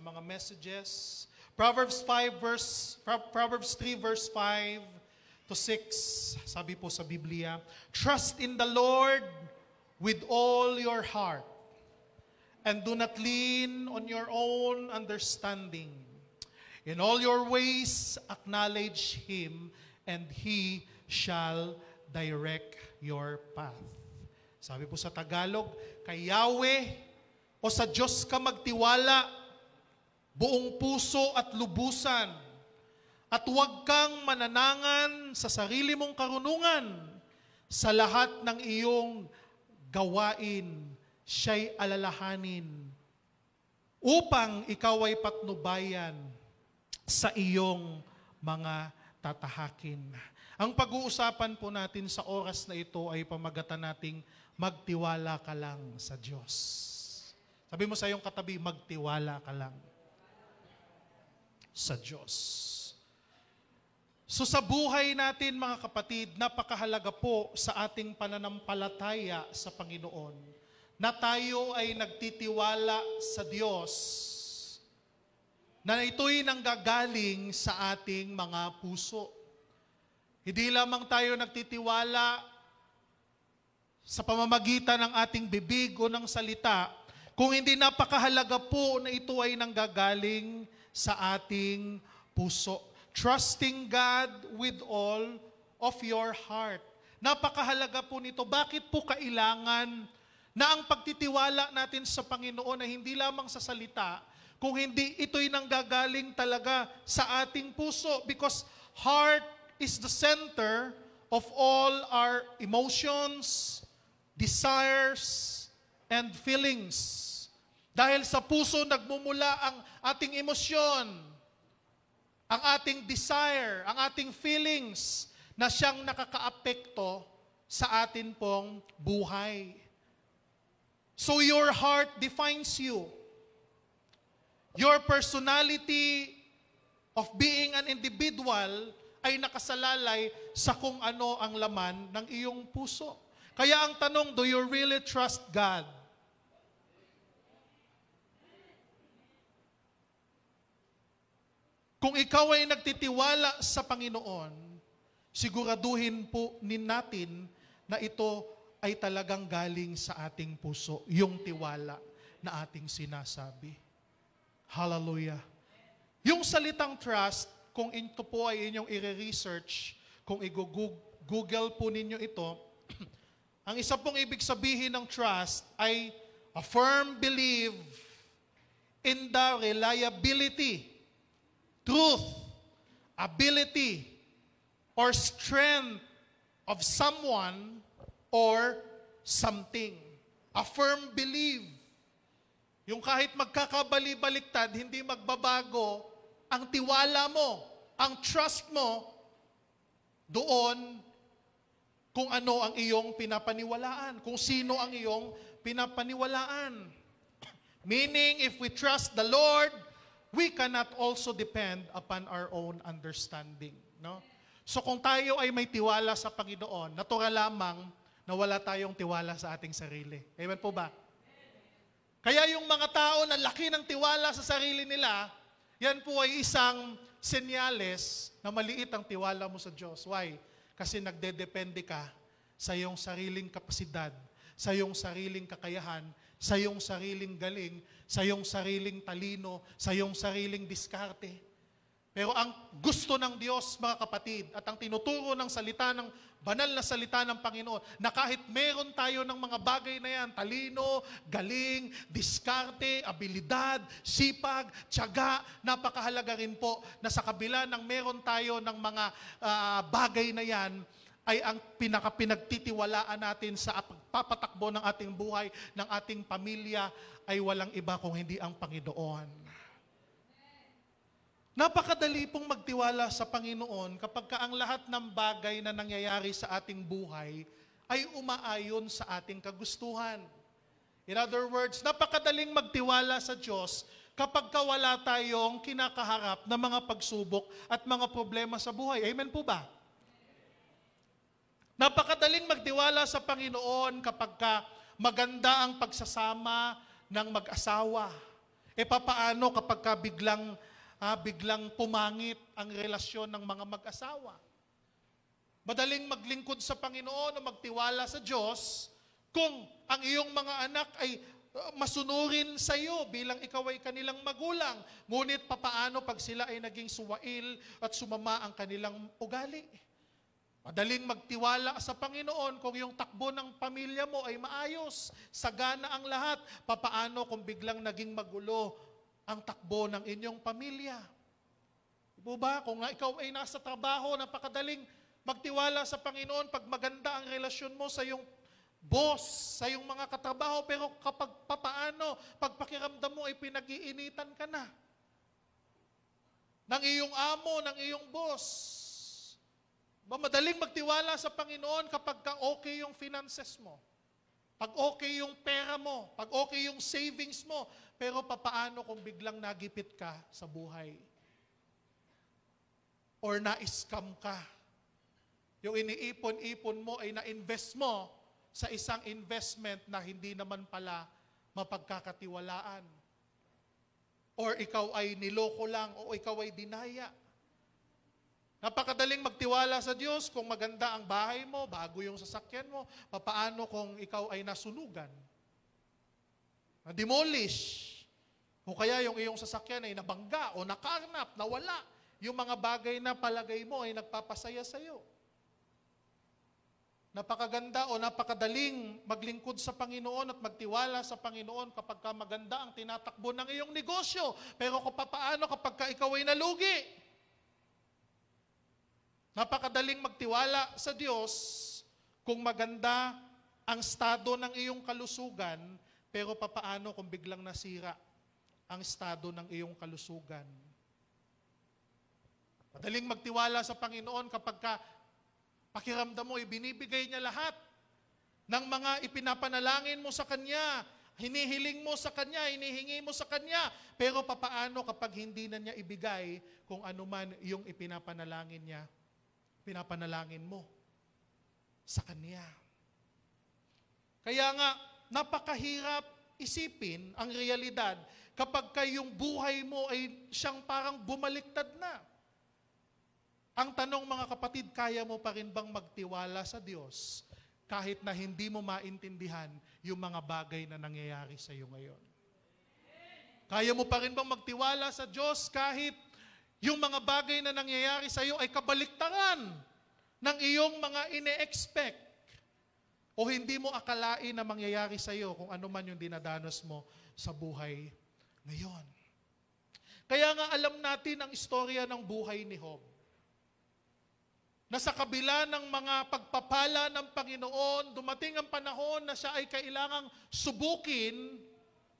mga messages. Proverbs 3 verse 5 to 6. Sabi po sa Biblia, trust in the Lord with all your heart and do not lean on your own understanding. In all your ways acknowledge Him and He shall direct your path. Sabi po sa Tagalog, kay Yahweh o sa Diyos ka magtiwala, buong puso at lubusan, at huwag kang mananangan sa sarili mong karunungan. Sa lahat ng iyong gawain, siya'y alalahanin, upang ikaw ay patnubayan sa iyong mga tatahakin. Ang pag-uusapan po natin sa oras na ito ay pamagatan nating magtiwala ka lang sa Diyos. Sabi mo sa iyong katabi, magtiwala ka lang sa Diyos. So sa buhay natin mga kapatid, napakahalaga po sa ating pananampalataya sa Panginoon na tayo ay nagtitiwala sa Diyos, na ito'y nanggagaling sa ating mga puso. Hindi lamang tayo nagtitiwala sa pamamagitan ng ating bibig o ng salita, kung hindi napakahalaga po na ito ay nanggagaling sa ating puso. Trusting God with all of your heart. Napakahalaga po nito. Bakit po kailangan na ang pagtitiwala natin sa Panginoon ay hindi lamang sa salita, kung hindi ito'y nanggagaling talaga sa ating puso? Because heart is the center of all our emotions, desires, and feelings. Dahil sa puso nagmumula ang ating emosyon, ang ating desire, ang ating feelings na siyang nakakaapekto sa atin pong buhay. So your heart defines you. Your personality of being an individual ay nakasalalay sa kung ano ang laman ng iyong puso. Kaya ang tanong, do you really trust God? Kung ikaw ay nagtitiwala sa Panginoon, siguraduhin po natin na ito ay talagang galing sa ating puso, yung tiwala na ating sinasabi. Hallelujah. Yung salitang trust, kung ito po ay inyong i-research, kung i-google po ninyo ito, ang isa pong ibig sabihin ng trust ay a firm belief in the reliability, truth, ability, or strength of someone or something. A firm belief. Yung kahit magkakabali-baliktad, hindi magbabago ang tiwala mo, ang trust mo doon kung ano ang iyong pinapaniwalaan, kung sino ang iyong pinapaniwalaan. Meaning, if we trust the Lord, we cannot also depend upon our own understanding. No? So kung tayo ay may tiwala sa Panginoon, natural lamang na wala tayong tiwala sa ating sarili. Amen po ba? Kaya yung mga tao na laki ng tiwala sa sarili nila, yan po ay isang senyales na maliit ang tiwala mo sa Diyos. Why? Kasi nagdedepende ka sa iyong sariling kapasidad, sa iyong sariling kakayahan, sa iyong sariling galing, sa iyong sariling talino, sa iyong sariling diskarte. Pero ang gusto ng Diyos, mga kapatid, at ang tinuturo ng salita ng banal na salita ng Panginoon, na kahit meron tayo ng mga bagay na yan, talino, galing, diskarte, abilidad, sipag, tiyaga, napakahalaga rin po na sa kabila ng meron tayo ng mga bagay na yan, ay ang pinagtitiwalaan natin sa pagpapatakbo ng ating buhay, ng ating pamilya, ay walang iba kung hindi ang Panginoon. Napakadali pong magtiwala sa Panginoon kapag ka ang lahat ng bagay na nangyayari sa ating buhay ay umaayon sa ating kagustuhan. In other words, napakadaling magtiwala sa Diyos kapag ka wala tayong kinakaharap na mga pagsubok at mga problema sa buhay. Amen po ba? Napakadaling magtiwala sa Panginoon kapag ka maganda ang pagsasama ng mag-asawa. Papaano kapag biglang pumangit ang relasyon ng mga mag-asawa? Madaling maglingkod sa Panginoon o magtiwala sa Diyos kung ang iyong mga anak ay masunurin sa iyo bilang ikaw ay kanilang magulang. Ngunit papaano pag sila ay naging suwail at sumama ang kanilang ugali? Madaling magtiwala sa Panginoon kung yung takbo ng pamilya mo ay maayos, sagana ang lahat. Papaano kung biglang naging magulo ang takbo ng inyong pamilya? Diba ba? Kung ikaw ay nasa trabaho, napakadaling magtiwala sa Panginoon pag maganda ang relasyon mo sa iyong boss, sa iyong mga katrabaho, pero kapag papaano, pag pakiramdam mo ay pinag-iinitan ka na ng iyong amo, ng iyong boss. Madaling magtiwala sa Panginoon kapag okay yung finances mo, pag okay yung pera mo, pag okay yung savings mo, pero papaano kung biglang nagipit ka sa buhay? Or na-scam ka? Yung iniipon-ipon mo ay na-invest mo sa isang investment na hindi naman pala mapagkakatiwalaan. Or ikaw ay niloko lang o ikaw ay dinaya. Napakadaling magtiwala sa Diyos kung maganda ang bahay mo, bago yung sasakyan mo. Papaano kung ikaw ay nasunugan? Na-demolish? O kaya yung iyong sasakyan ay nabangga o nakarnap, nawala. Yung mga bagay na palagay mo ay nagpapasaya sa iyo. Napakaganda o napakadaling maglingkod sa Panginoon at magtiwala sa Panginoon kapag ka maganda ang tinatakbo ng iyong negosyo. Pero kung paano kapag ka ikaw ay nalugi? Napakadaling magtiwala sa Diyos kung maganda ang estado ng iyong kalusugan, pero papaano kung biglang nasira ang estado ng iyong kalusugan? Madaling magtiwala sa Panginoon kapag ka pakiramdam mo, ibinibigay niya lahat ng mga ipinapanalangin mo sa Kanya, hinihiling mo sa Kanya, hinihingi mo sa Kanya. Pero papaano kapag hindi na niya ibigay kung ano man yung pinapanalangin mo sa Kanya? Kaya nga, napakahirap isipin ang realidad kapag yung buhay mo ay siyang parang bumaliktad na. Ang tanong mga kapatid, kaya mo pa rin bang magtiwala sa Diyos kahit na hindi mo maintindihan yung mga bagay na nangyayari sa iyo ngayon? Kaya mo pa rin bang magtiwala sa Diyos kahit yung mga bagay na nangyayari sa iyo ay kabaliktaran ng iyong mga ine-expect o hindi mo akalain na mangyayari sa iyo kung ano man yung dinadanas mo sa buhay ngayon? Kaya nga alam natin ang istorya ng buhay ni Job, na sa kabila ng mga pagpapala ng Panginoon, dumating ang panahon na siya ay kailangang subukin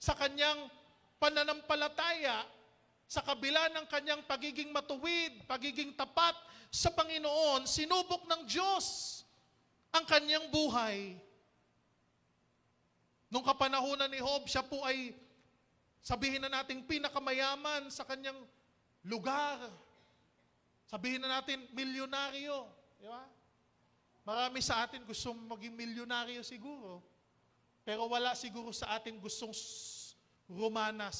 sa kanyang pananampalataya, sa kabila ng kanyang pagiging matuwid, pagiging tapat sa Panginoon, sinubok ng Diyos ang kanyang buhay. Nung kapanahunan ni Job, siya po ay, sabihin na natin, pinakamayaman sa kanyang lugar. Sabihin na natin, milyonaryo. Di ba? Marami sa atin gustong maging milyonaryo siguro. Pero wala siguro sa atin gustong rumanas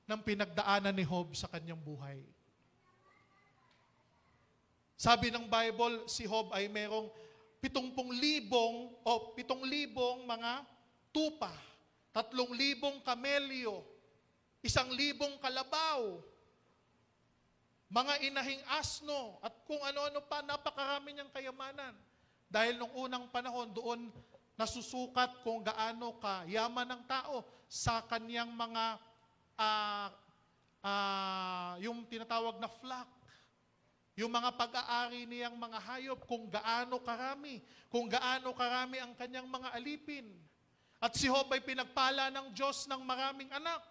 ng pinagdaanan ni Job sa kanyang buhay. Sabi ng Bible, si Job ay merong 70,000 mga tupa, 3,000 kamelyo, 1,000 kalabaw, mga inahing asno, at kung ano-ano pa, napakarami niyang kayamanan. Dahil nung unang panahon, doon nasusukat kung gaano kayaman ng tao sa kaniyang mga, yung tinatawag na flock, yung mga pag-aari niyang mga hayop, kung gaano karami ang kanyang mga alipin. At si Job ay pinagpala ng Diyos ng maraming anak.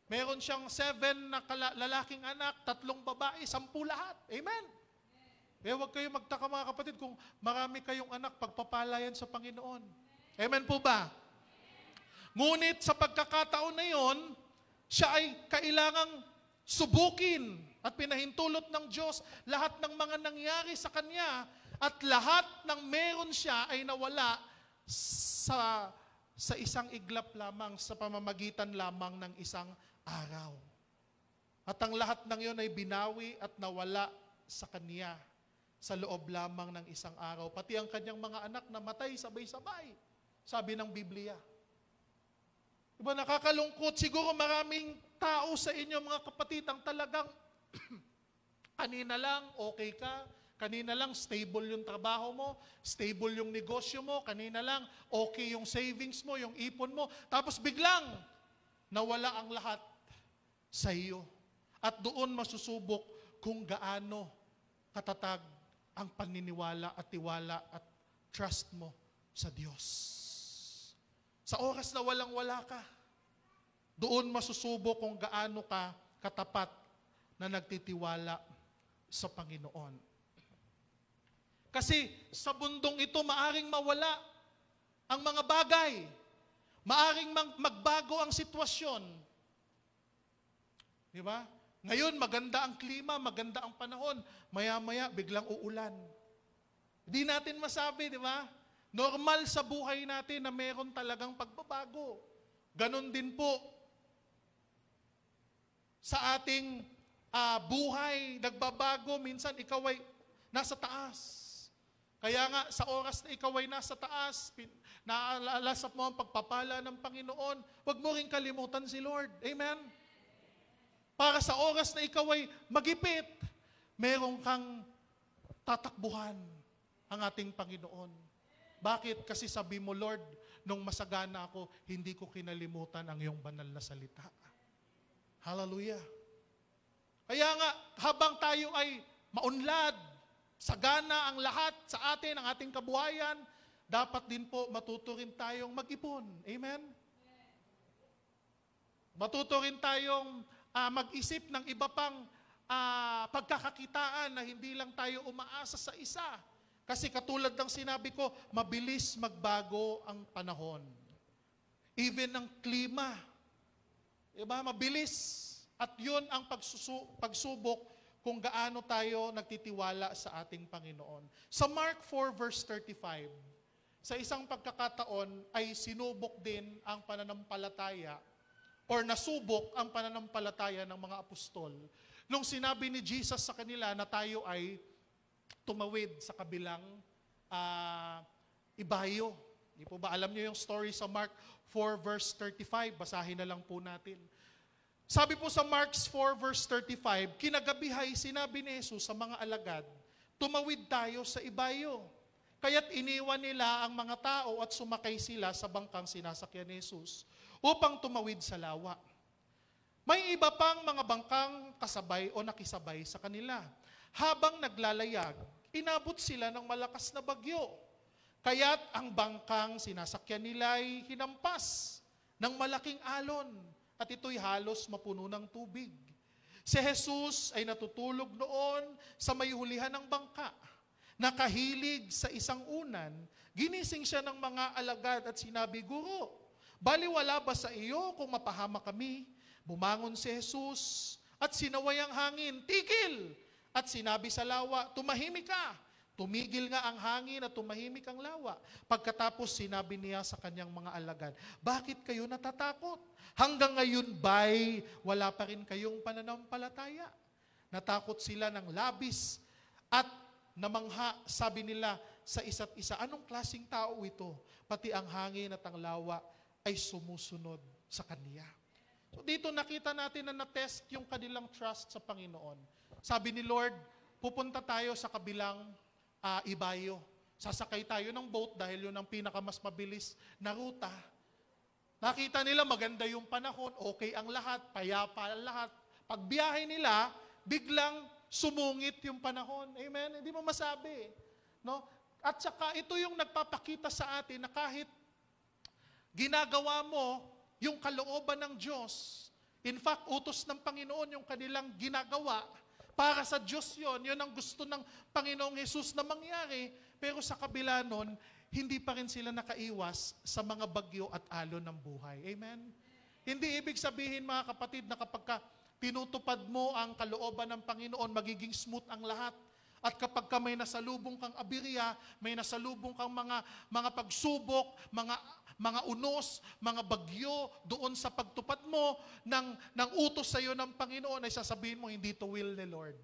Meron siyang 7 na lalaking anak, 3 babae, 10 lahat. Amen? Kaya huwag kayong magtaka mga kapatid kung marami kayong anak, pagpapalayan sa Panginoon. Amen po ba? Ngunit sa pagkakataon na yon, siya ay kailangang subukin at pinahintulot ng Diyos lahat ng mga nangyari sa kanya at lahat ng meron siya ay nawala sa isang iglap lamang, sa pamamagitan lamang ng isang araw. At ang lahat ng iyon ay binawi at nawala sa kanya sa loob lamang ng isang araw. Pati ang kanyang mga anak namatay sabay-sabay, sabi ng Biblia. Diba, nakakalungkot. Siguro maraming tao sa inyo, mga kapatid, ang talagang kanina lang okay ka, kanina lang stable yung trabaho mo, stable yung negosyo mo, kanina lang okay yung savings mo, yung ipon mo, tapos biglang nawala ang lahat sa iyo. At doon masusubok kung gaano katatag ang paniniwala at tiwala at trust mo sa Diyos. Sa oras na walang-wala ka, doon masusubok kung gaano ka katapat na nagtitiwala sa Panginoon. Kasi sa bundong ito, maaring mawala ang mga bagay. Maaring magbago ang sitwasyon. Di ba? Ngayon, maganda ang klima, maganda ang panahon. Maya-maya, biglang uulan. Hindi natin masabi, di ba? Normal sa buhay natin na meron talagang pagbabago. Ganon din po sa ating buhay, nagbabago. Minsan, ikaw ay nasa taas. Kaya nga, sa oras na ikaw ay nasa taas, naalalasap mo ang pagpapala ng Panginoon, huwag mo rin kalimutan si Lord. Amen? Para sa oras na ikaw ay magipit, meron kang tatakbuhan ang ating Panginoon. Bakit? Kasi sabi mo, Lord, nung masagana ako, hindi ko kinalimutan ang iyong banal na salita. Hallelujah. Kaya nga, habang tayo ay maunlad, sagana ang lahat sa atin, ang ating kabuhayan, dapat din po matuto rin tayong mag-ipon. Amen? Matuto rin tayong mag-isip ng iba pang pagkakakitaan na hindi lang tayo umaasa sa isa. Kasi katulad ng sinabi ko, mabilis magbago ang panahon. Even ang klima. Diba? Mabilis. At yun ang pagsubok kung gaano tayo nagtitiwala sa ating Panginoon. Sa Mark 4 verse 35, sa isang pagkakataon ay sinubok din ang pananampalataya or nasubok ang pananampalataya ng mga apostol. Nung sinabi ni Jesus sa kanila na tayo ay tumawid sa kabilang ibayo. Di po ba alam niyo yung story sa Mark 4 verse 35? Basahin na lang po natin. Sabi po sa Mark 4 verse 35, kinagabihay sinabi ni Jesus sa mga alagad, tumawid tayo sa ibayo. Kaya't iniwan nila ang mga tao at sumakay sila sa bangkang sinasakyan ni Jesus upang tumawid sa lawa. May iba pang mga bangkang kasabay o nakisabay sa kanila. Habang naglalayag, inabot sila ng malakas na bagyo. Kaya't ang bangkang sinasakyan nila ay hinampas ng malaking alon at ito'y halos mapuno ng tubig. Si Jesus ay natutulog noon sa may hulihan ng bangka. Nakahilig sa isang unan, ginising siya ng mga alagad at sinabi, Guro, baliwala ba sa iyo kung mapahama kami? Bumangon si Jesus at sinaway ang hangin, tigil! At sinabi sa lawa, tumahimik ka! Tumigil nga ang hangin at tumahimik ang lawa. Pagkatapos sinabi niya sa kanyang mga alagad, bakit kayo natatakot? Hanggang ngayon ba'y wala pa rin kayong pananampalataya? Natakot sila ng labis at namangha, sabi nila sa isa't isa, anong klaseng tao ito? Pati ang hangin at ang lawa ay sumusunod sa kanya. So dito nakita natin na na-test yung kanilang trust sa Panginoon. Sabi ni Lord, pupunta tayo sa kabilang ibayo. Sasakay tayo ng boat dahil yun ang pinakamas mabilis na ruta. Nakita nila maganda yung panahon, okay ang lahat, payapa ang lahat. Pagbiyahe nila, biglang sumungit yung panahon. Amen? Hindi mo masabi. No? At saka ito yung nagpapakita sa atin na kahit ginagawa mo yung kalooban ng Diyos, in fact, utos ng Panginoon yung kanilang ginagawa, para sa Diyos yun ang gusto ng Panginoong Jesus na mangyari, pero sa kabila nun, hindi pa rin sila nakaiwas sa mga bagyo at alon ng buhay. Amen? Hindi ibig sabihin, mga kapatid, na kapag pinutupad mo ang kalooban ng Panginoon, magiging smooth ang lahat. At kapag may nasalubong kang abirya, may nasalubong kang mga pagsubok, mga unos, mga bagyo doon sa pagtupad mo ng utos sa iyo ng Panginoon, ay sasabihin mo, hindi to will ni Lord.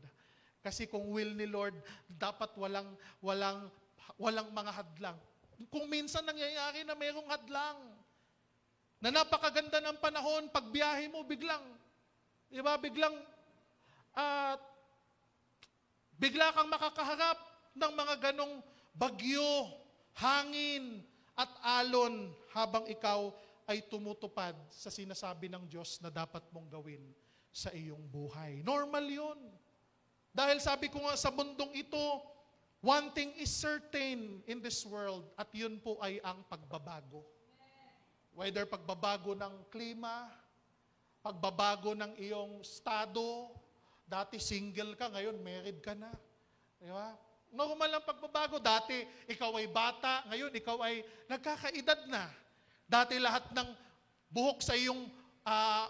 Kasi kung will ni Lord, dapat walang mga hadlang. Kung minsan nangyayari na mayroong hadlang, na napakaganda ng panahon, pagbiyahe mo, biglang bigla kang makakaharap ng mga ganong bagyo, hangin, at alon habang ikaw ay tumutupad sa sinasabi ng Diyos na dapat mong gawin sa iyong buhay. Normal yun. Dahil sabi ko nga sa mundong ito, one thing is certain in this world, at yun po ay ang pagbabago. Whether pagbabago ng klima, pagbabago ng iyong estado, dati single ka, ngayon married ka na. Di ba? Normal lang pagbabago. Dati ikaw ay bata, ngayon ikaw ay nagkakaedad na. Dati lahat ng buhok sa iyong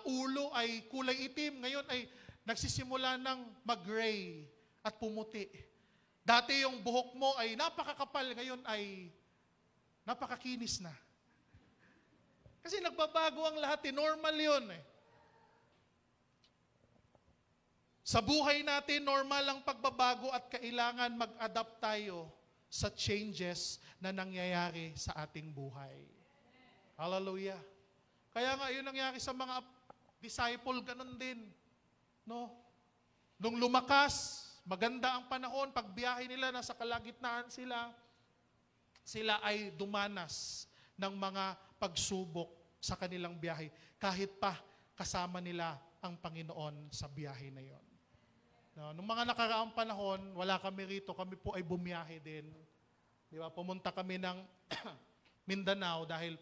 ulo ay kulay itim, ngayon ay nagsisimula ng mag-gray at pumuti. Dati yung buhok mo ay napakakapal, ngayon ay napakakinis na. Kasi nagbabago ang lahat, normal yun eh. Sa buhay natin, normal ang pagbabago at kailangan mag-adapt tayo sa changes na nangyayari sa ating buhay. Hallelujah. Kaya nga, yun nangyari sa mga disciple, ganun din. No? Nung lumakas, maganda ang panahon, pagbiyahe nila, nasa kalagitnaan sila ay dumanas ng mga pagsubok sa kanilang biyahe. Kahit pa kasama nila ang Panginoon sa biyahe na yon. No, nung mga nakaraang panahon, wala kami rito, kami po ay bumiyahe din. Di ba? Pumunta kami ng Mindanao dahil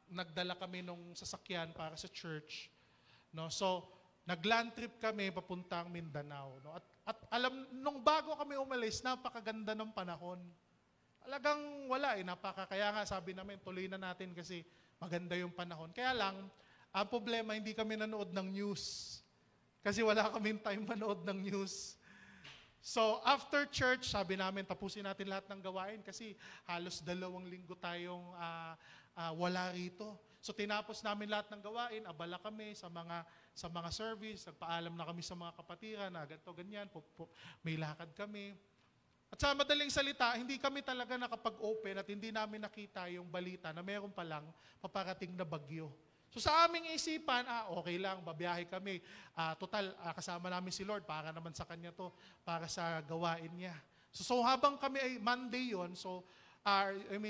nagdala kami nung sasakyan para sa church. No? So, nag-land trip kami papuntang Mindanao. No? At alam, nung bago kami umalis, napakaganda ng panahon. Talagang wala kaya nga sabi namin, tuloy na natin kasi maganda yung panahon. Kaya lang, ang problema, hindi kami nanood ng news. Kasi wala kaming time manood ng news. So, after church, sabi namin, tapusin natin lahat ng gawain kasi halos 2 linggo tayong wala rito. So, tinapos namin lahat ng gawain, abala kami sa mga service, nagpaalam na kami sa mga kapatiran na ganito, ganyan, may lakad kami. At sa madaling salita, hindi kami talaga nakapag-open at hindi namin nakita yung balita na meron palang paparating na bagyo. So sa aming isipan, okay lang, babiyahe kami. Total, kasama namin si Lord, para naman sa Kanya to, para sa gawain niya. So habang kami ay Monday yon, so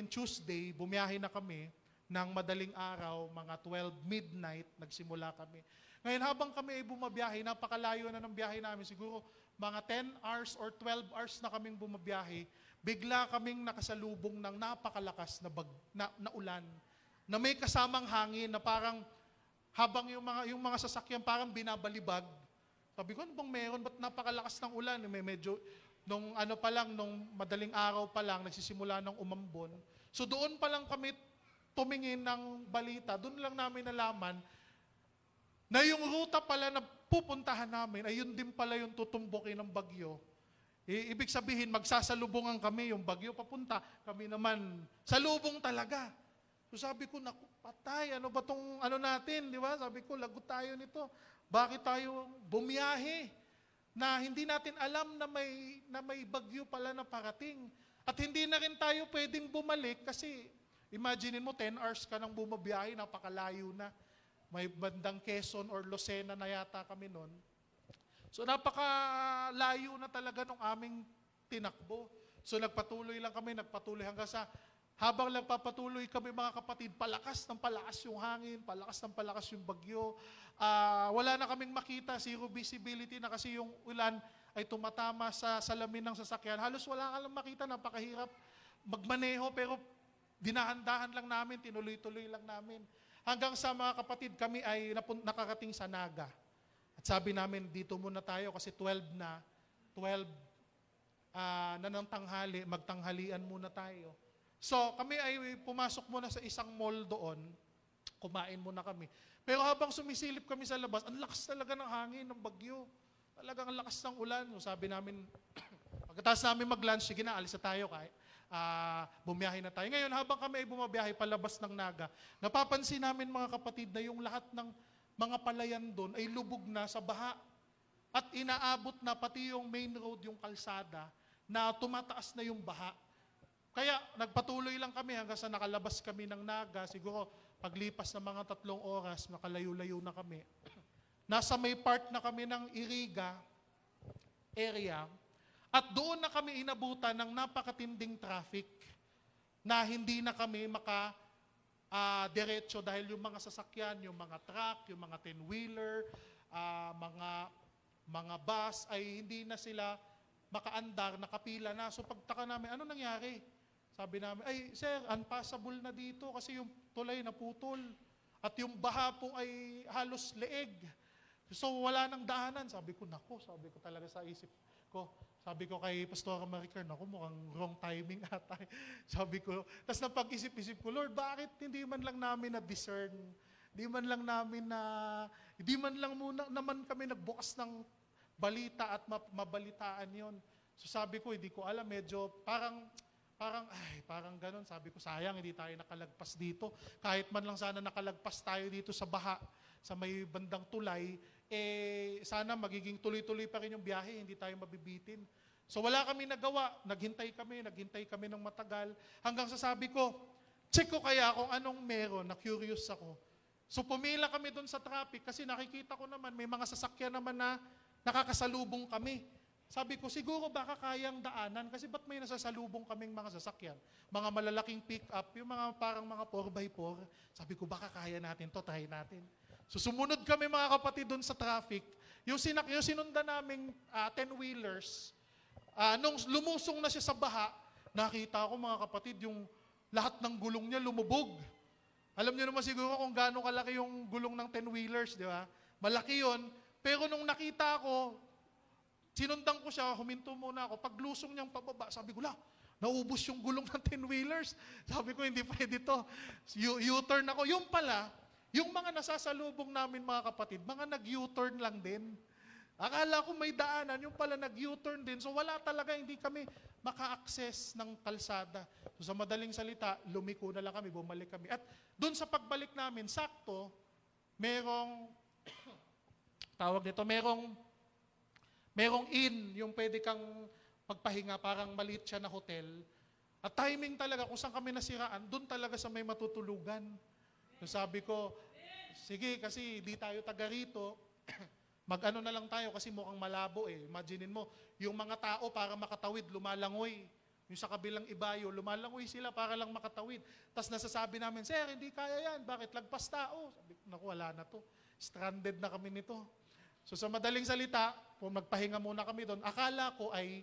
Tuesday, bumiyahe na kami ng madaling araw, mga 12 midnight, nagsimula kami. Ngayon habang kami ay bumabiyahe, napakalayo na ng biyahe namin, siguro mga 10 hours or 12 hours na kaming bumabiyahe, bigla kaming nakasalubong ng napakalakas na ulan, na may kasamang hangin na parang habang yung mga sasakyan parang binabalibag. Sabi ko, ano bang meron? Ba't napakalakas ng ulan? Nung madaling araw pa lang, nagsisimula ng umambon. So doon pa lang kami tumingin ng balita, doon lang namin nalaman na yung ruta pala na pupuntahan namin, ay yun din pala yung tutumbukin ng bagyo. Ibig sabihin, magsasalubungan kami, yung bagyo papunta, kami naman, salubong talaga. So sabi ko, naku, patay, ano ba tong natin, di ba? Sabi ko, lagot tayo nito. Bakit tayo bumiyahe na hindi natin alam na may bagyo pala na parating? At hindi na rin tayo pwedeng bumalik kasi imagine mo, 10 hours ka nang bumabiyahe, napakalayo na. May bandang Quezon or Lucena na yata kami noon. So napakalayo na talaga nung aming tinakbo. So nagpatuloy hanggang sa habang nagpapatuloy kami mga kapatid, palakas ng palakas yung hangin, palakas ng palakas yung bagyo. Wala na kaming makita, zero visibility na kasi yung ulan ay tumatama sa salamin ng sasakyan. Halos wala ka lang makita, napakahirap magmaneho, pero dinahan-dahan lang namin, tinuloy-tuloy lang namin. Hanggang sa mga kapatid, kami ay nakarating sa Naga. At sabi namin, dito muna tayo kasi 12 na ng tanghali, magtanghalian muna tayo. So kami ay pumasok muna sa isang mall doon, kumain muna kami. Pero habang sumisilip kami sa labas, ang lakas talaga ng hangin, ng bagyo. Talagang ang lakas ng ulan. So sabi namin, pagkatapos namin mag-lunch, sige na, alis na tayo. bumiyahe na tayo. Ngayon, habang kami ay bumabiyahe palabas ng Naga, napapansin namin mga kapatid na yung lahat ng mga palayan doon ay lubog na sa baha. At inaabot na pati yung main road, yung kalsada, na tumataas na yung baha. Kaya nagpatuloy lang kami hanggang sa nakalabas kami ng Naga. Siguro paglipas ng mga 3 oras, nakalayo-layo na kami. Nasa may part na kami ng Iriga area. At doon na kami inabutan ng napakatinding traffic na hindi na kami diretso dahil yung mga sasakyan, yung mga truck, yung mga 10-wheeler, mga bus ay hindi na sila makaandar, nakapila na. So pagtaka namin, ano nangyari? Sabi namin, ay sir, unpassable na dito kasi yung tulay naputol. At yung baha po ay halos leeg. So wala nang daanan. Sabi ko talaga sa isip ko. Sabi ko kay Pastor Maricar, mukhang wrong timing ata. Sabi ko, tapos napag-isip-isip ko, Lord, bakit hindi man lang namin na-discern? Hindi man lang naman kami nagbukas ng balita at mabalitaan yon. So sabi ko, hindi ko alam, medyo parang ganun. Sabi ko, sayang, hindi tayo nakalagpas dito. Kahit man lang sana nakalagpas tayo dito sa baha, sa may bandang tulay, sana magiging tuloy-tuloy pa rin yung biyahe, hindi tayo mabibitin. So wala kami nagawa, naghintay kami ng matagal, hanggang sa sabi ko, check ko kaya kung anong meron, na curious ako. So pumila kami doon sa traffic kasi nakikita ko naman, may mga sasakyan naman na nakakasalubong kami. Sabi ko, siguro baka kayang daanan kasi ba't may nasasalubong kaming mga sasakyan? Mga malalaking pick-up, yung mga parang mga 4x4. Sabi ko, baka kaya natin to, try natin. So sumunod kami mga kapatid doon sa traffic. Yung sinundan naming 10-wheelers, nung lumusong na siya sa baha, nakita ko mga kapatid, yung lahat ng gulong niya lumubog. Alam niyo naman siguro kung gaano kalaki yung gulong ng 10-wheelers, di ba? Malaki yon. Pero nung nakita ko, sinundan ko siya, huminto muna ako. Pag lusong niyang pababa, sabi ko, naubos yung gulong ng 10-wheelers. Sabi ko, hindi pwede to. U-turn ako. Yung pala, yung mga nasasalubong namin mga kapatid, mga nag-U-turn lang din. Akala ko may daanan, yung pala nag-U-turn din. So wala talaga, hindi kami maka-access ng kalsada. So sa madaling salita, lumiko na lang kami, bumalik kami. At dun sa pagbalik namin, sakto, merong inn, yung pwede kang magpahinga, parang maliit siya na hotel. At timing talaga, kung saan kami nasiraan, dun talaga sa may matutulugan. So sabi ko, sige, kasi di tayo taga rito, mag-ano na lang tayo kasi mukhang malabo eh. Imaginein mo, yung mga tao para makatawid, lumalangoy. Yung sa kabilang ibayo, lumalangoy sila para lang makatawid. Tapos nasasabi namin, sir, hindi kaya yan. Bakit? Lagpas tao. Sabi ko, naku, wala na to. Stranded na kami nito. So sa madaling salita, kung magpahinga muna kami doon, akala ko ay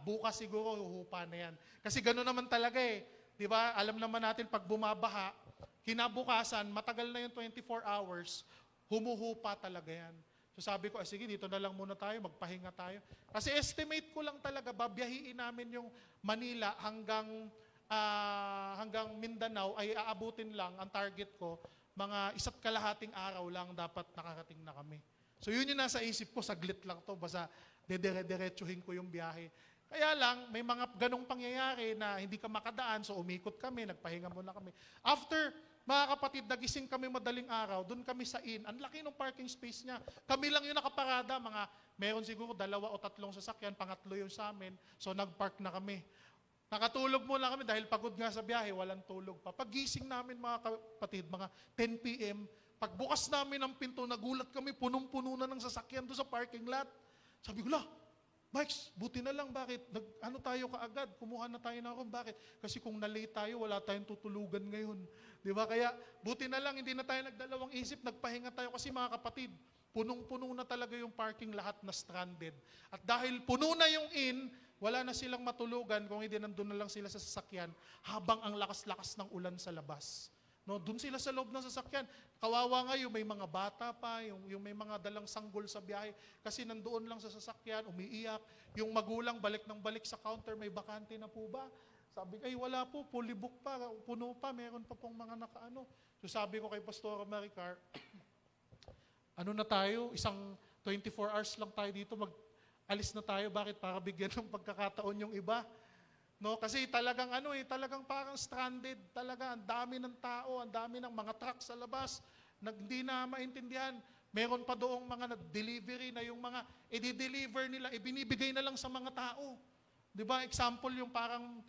bukas siguro huhupa na yan. Kasi gano'n naman talaga eh. Di ba? Alam naman natin pag bumabaha, kinabukasan, matagal na yung 24 hours, humuhupa talaga yan. So sabi ko, sige, dito na lang muna tayo, magpahinga tayo. Kasi estimate ko lang talaga, babiyahiin namin yung Manila hanggang Mindanao ay aabutin lang, ang target ko, mga 1.5 araw lang dapat nakarating na kami. So yun yung nasa isip ko, saglit lang to, basta dedire-diretsuhin ko yung biyahe. Kaya lang, may mga ganong pangyayari na hindi ka makadaan, so umikot kami, nagpahinga muna kami. After, mga kapatid, nagising kami madaling araw, doon kami sa inn. Ang laki ng parking space niya. Kami lang yung nakaparada, meron siguro 2 o 3 sasakyan, pangatlo yung sa amin. So nagpark na kami. Nakatulog muna kami dahil pagod nga sa biyahe, walang tulog pa. Pagising namin mga kapatid, mga 10 p.m., pagbukas namin ng pinto, nagulat kami, punong-puno na ng sasakyan doon sa parking lot. Sabi ko, Mike, buti na lang, bakit? Tayo kaagad, kumuha na tayo ng room. Bakit? Kasi kung na-late tayo, wala tayong tutulugan ngayon. Di ba? Kaya, buti na lang, hindi na tayo nagdalawang isip, nagpahinga tayo kasi mga kapatid, punong-puno na talaga yung parking, lahat na stranded. At dahil puno na yung inn, wala na silang matulugan kung hindi nandun na lang sila sa sasakyan habang ang lakas-lakas ng ulan sa labas. No, doon sila sa loob ng sasakyan. Kawawa nga yung may mga bata pa, yung may mga dalang sanggol sa biyahe kasi nandoon lang sa sasakyan, umiiyak. Yung magulang balik ng balik sa counter, may bakante na po ba? Sabi ko, wala po, fully book pa, puno pa, meron pa pong mga nakaano. So sabi ko kay Pastor Maricar, na tayo, isang 24 hours lang tayo dito, alis na tayo, bakit? Para bigyan ng pagkakataon yung iba. No? Kasi talagang talagang parang stranded. Talaga, ang dami ng tao, ang dami ng mga truck sa labas. Hindi na maintindihan. Meron pa doong mga delivery na yung mga i-deliver nila, ibinibigay na lang sa mga tao. 'Di ba? Example yung parang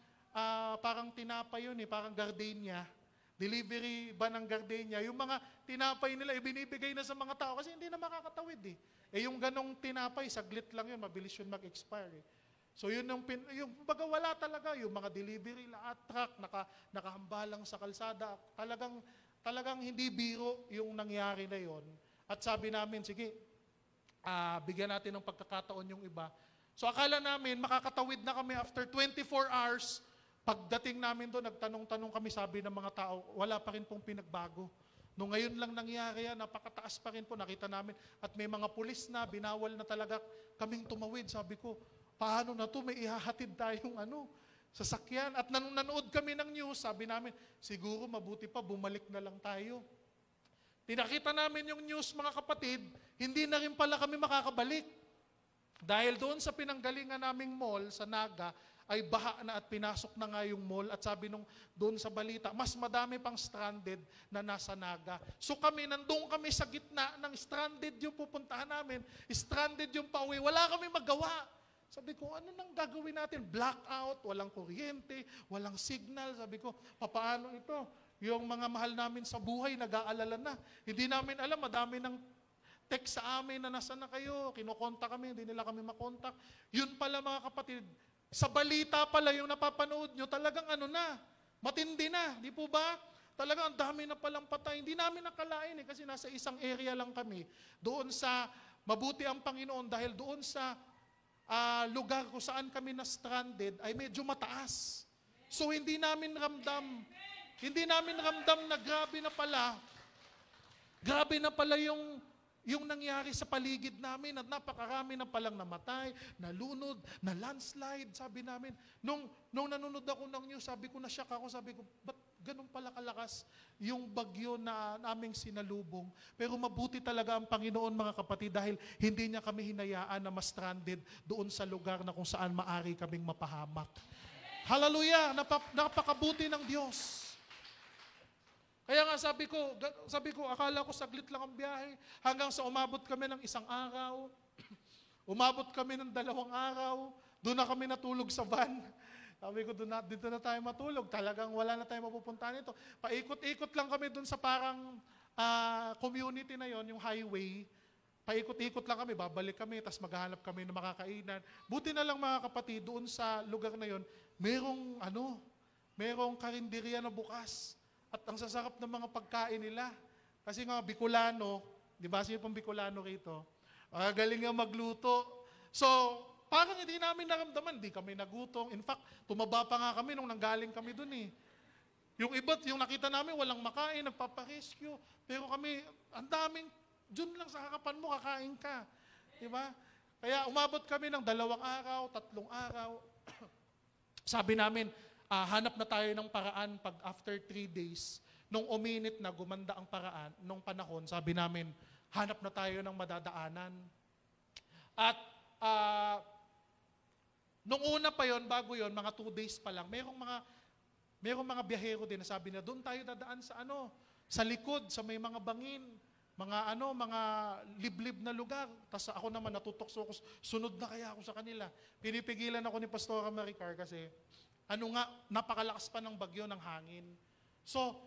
tinapay yun parang gardenia. Delivery ba ng gardenia? Yung mga tinapay nila, ibinibigay na sa mga tao kasi hindi na makakatawid yung ganong tinapay, saglit lang yun, mabilis yun mag-expire So yun yung baga wala talaga, yung mga delivery, lahat, truck, nakahambalang sa kalsada. Talagang hindi biro yung nangyari na yon. At sabi namin, sige, bigyan natin ng pagkakataon yung iba. So akala namin, makakatawid na kami after 24 hours. Pagdating namin doon, nagtanong-tanong kami, sabi ng mga tao, wala pa rin pong pinagbago. Nung ngayon lang nangyari yan, napakataas pa rin po, nakita namin. At may mga pulis na, binawal na talaga kaming tumawid. Sabi ko, paano na to? May ihahatid tayong sasakyan. At nanood kami ng news, sabi namin, siguro mabuti pa, bumalik na lang tayo. Tinakita namin yung news, mga kapatid, hindi na rin pala kami makakabalik. Dahil doon sa pinanggalingan naming mall sa Naga, ay baha na at pinasok na nga yung mall. At sabi doon sa balita, mas madami pang stranded na nasa Naga. So nandun kami sa gitna ng stranded yung pupuntahan namin, stranded yung pauwi, wala kami magawa. Sabi ko, ano nang gagawin natin? Blackout, walang kuryente, walang signal. Sabi ko, paano ito? Yung mga mahal namin sa buhay, nag-aalala na. Hindi namin alam, madami ng text sa amin na nasa na kayo, kinokontak kami, hindi nila kami makontak. Yun pala mga kapatid, sa balita pala yung napapanood nyo, talagang matindi na, di po ba? Talagang ang dami na palang patay. Hindi namin nakalain kasi nasa isang area lang kami. Doon sa, mabuti ang Panginoon dahil doon sa lugar kung saan kami na stranded ay medyo mataas. So hindi namin ramdam na grabe na pala yung nangyari sa paligid namin at napakarami na palang namatay, nalunod, na landslide, sabi namin. Nung nanonood ako ng news, sabi ko, na-shock ako, sabi ko, ba't ganun pala kalakas yung bagyo na naming sinalubong? Pero mabuti talaga ang Panginoon, mga kapatid, dahil hindi niya kami hinayaan na ma-stranded doon sa lugar na kung saan maari kaming mapahamak. Hallelujah! Napakabuti ng Diyos. Kaya nga sabi ko, akala ko saglit lang ang biyahe. Hanggang sa umabot kami ng 1 araw. Umabot kami ng 2 araw. Doon na kami natulog sa van. Sabi ko, dito na tayo matulog. Talagang wala na tayo mapupuntahan nito. Paikot-ikot lang kami doon sa parang community na yon, yung highway. Paikot-ikot lang kami, babalik kami, tapos maghahanap kami ng makakainan. Buti na lang mga kapatid, doon sa lugar na yon, merong karinderya na bukas. At ang sasarap ng mga pagkain nila. Kasi nga, Bicolano, di ba? Sino pang Bicolano rito? Galing nga magluto. So, parang hindi namin naramdaman, hindi kami nagutom. In fact, tumaba pa nga kami nung nanggaling kami dun Yung iba't, yung nakita namin, walang makain, nagpaparescue. Pero kami, ang daming, dun lang sa harapan mo, kakain ka. Di ba? Kaya umabot kami ng 2 araw, 3 araw. Sabi namin, hanap na tayo ng paraan pag after 3 days. Nung uminit na, gumanda ang paraan, nung panahon, sabi namin, hanap na tayo ng madadaanan. At nung una pa yon, bago yon, mga 2 days pa lang, merong mga biyahero din na sabi na doon tayo dadaan sa likod, sa may mga bangin, mga liblib na lugar. Tapos ako naman natutokso ako, sunod na kaya ako sa kanila. Pinipigilan ako ni Pastora Maricar kasi napakalakas pa ng bagyo ng hangin. So,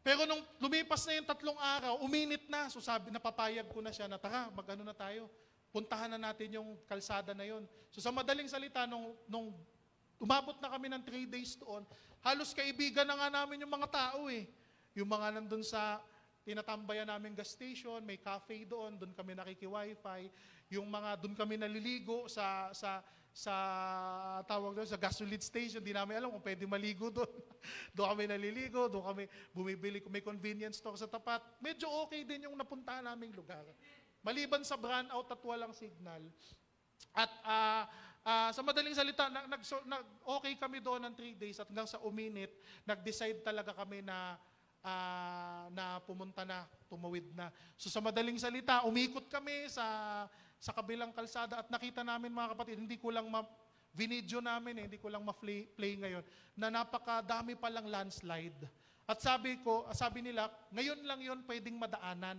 pero nung lumipas na yung 3 araw, uminit na. So napapayag ko na siya na tara, na tayo. Puntahan na natin yung kalsada na yon. So sa madaling salita, nung umabot na kami ng 3 days doon, halos kaibigan na nga namin yung mga tao Yung mga nandun sa tinatambayan namin gas station, may cafe doon kami nakiki-wifi. Yung mga doon kami naliligo sa tawag doon, sa gasoline station, di namin alam kung pwede maligo doon. Doon kami naliligo, doon kami bumibili, may convenience store sa tapat. Medyo okay din yung napuntahan naming lugar. Maliban sa brownout at walang signal. At sa madaling salita, okay kami doon ng 3 days at hanggang sa uminit, nag-decide talaga kami na pumunta na, tumawid na. So sa madaling salita, umikot kami sa kabilang kalsada at nakita namin mga kapatid, hindi ko lang Video namin, hindi ko lang ma-play ngayon, na napakadami palang landslide. At sabi nila, ngayon lang yon pwedeng madaanan.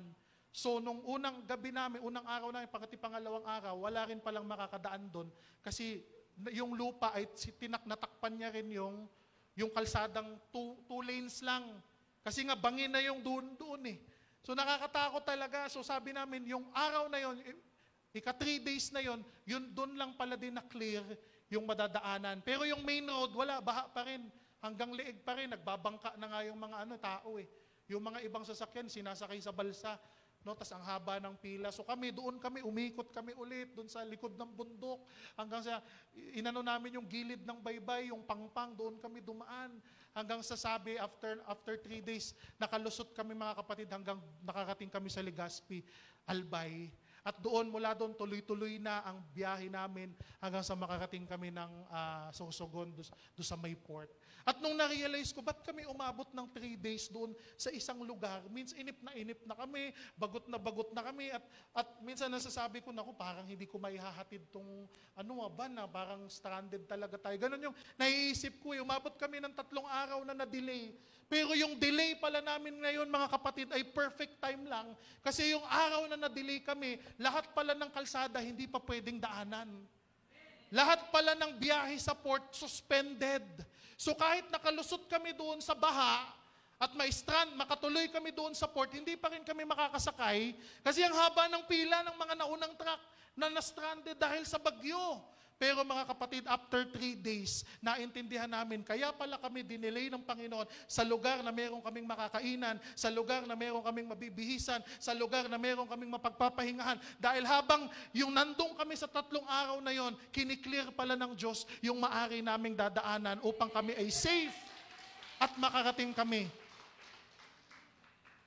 So, nung unang gabi namin, unang araw namin, pangalawang araw, wala rin palang makakadaan doon kasi yung lupa ay natakpan niya rin yung kalsadang two lanes lang. Kasi nga, bangin na yung doon eh. So, nakakatakot talaga. So, sabi namin, yung araw na yon, 3 days na yon, yun doon lang pala din na clear yung madadaanan. Pero yung main road, wala, baha pa rin. Hanggang leeg pa rin, nagbabangka na nga yung mga tao eh. Yung mga ibang sasakyan, sinasakay sa balsa. No, tas ang haba ng pila. So doon kami, umikot kami ulit, doon sa likod ng bundok, hanggang sa, namin yung gilid ng baybay, yung pangpang, doon kami dumaan. Hanggang sa sabi, after 3 days, nakalusot kami mga kapatid, hanggang nakarating kami sa Legazpi, Albay. At mula doon, tuloy-tuloy na ang biyahe namin hanggang sa makarating kami ng Sorsogon, doon sa may port. At nung na-realize ko, ba't kami umabot ng 3 days doon sa isang lugar? Means inip na kami, bagot na kami, at minsan nasasabi ko, naku, parang hindi ko maihahatid tong parang stranded talaga tayo. Ganon yung naiisip ko, umabot kami ng 3 araw na na-delay. Pero yung delay pala namin ngayon, mga kapatid, ay perfect time lang. Kasi yung araw na na-delay kami, lahat pala ng kalsada hindi pa pwedeng daanan. Lahat pala ng biyahe sa port suspended. So kahit nakalusot kami doon sa baha at makatuloy kami doon sa port, hindi pa rin kami makakasakay kasi ang haba ng pila ng mga naunang truck na na-stranded dahil sa bagyo. Pero mga kapatid, after 3 days, naintindihan namin, kaya pala kami dinelay ng Panginoon sa lugar na meron kaming makakainan, sa lugar na meron kaming mabibihisan, sa lugar na meron kaming mapagpapahingahan. Dahil habang yung nandun kami sa 3 araw na yon, kiniklear pala ng Diyos yung maari naming dadaanan upang kami ay safe at makarating kami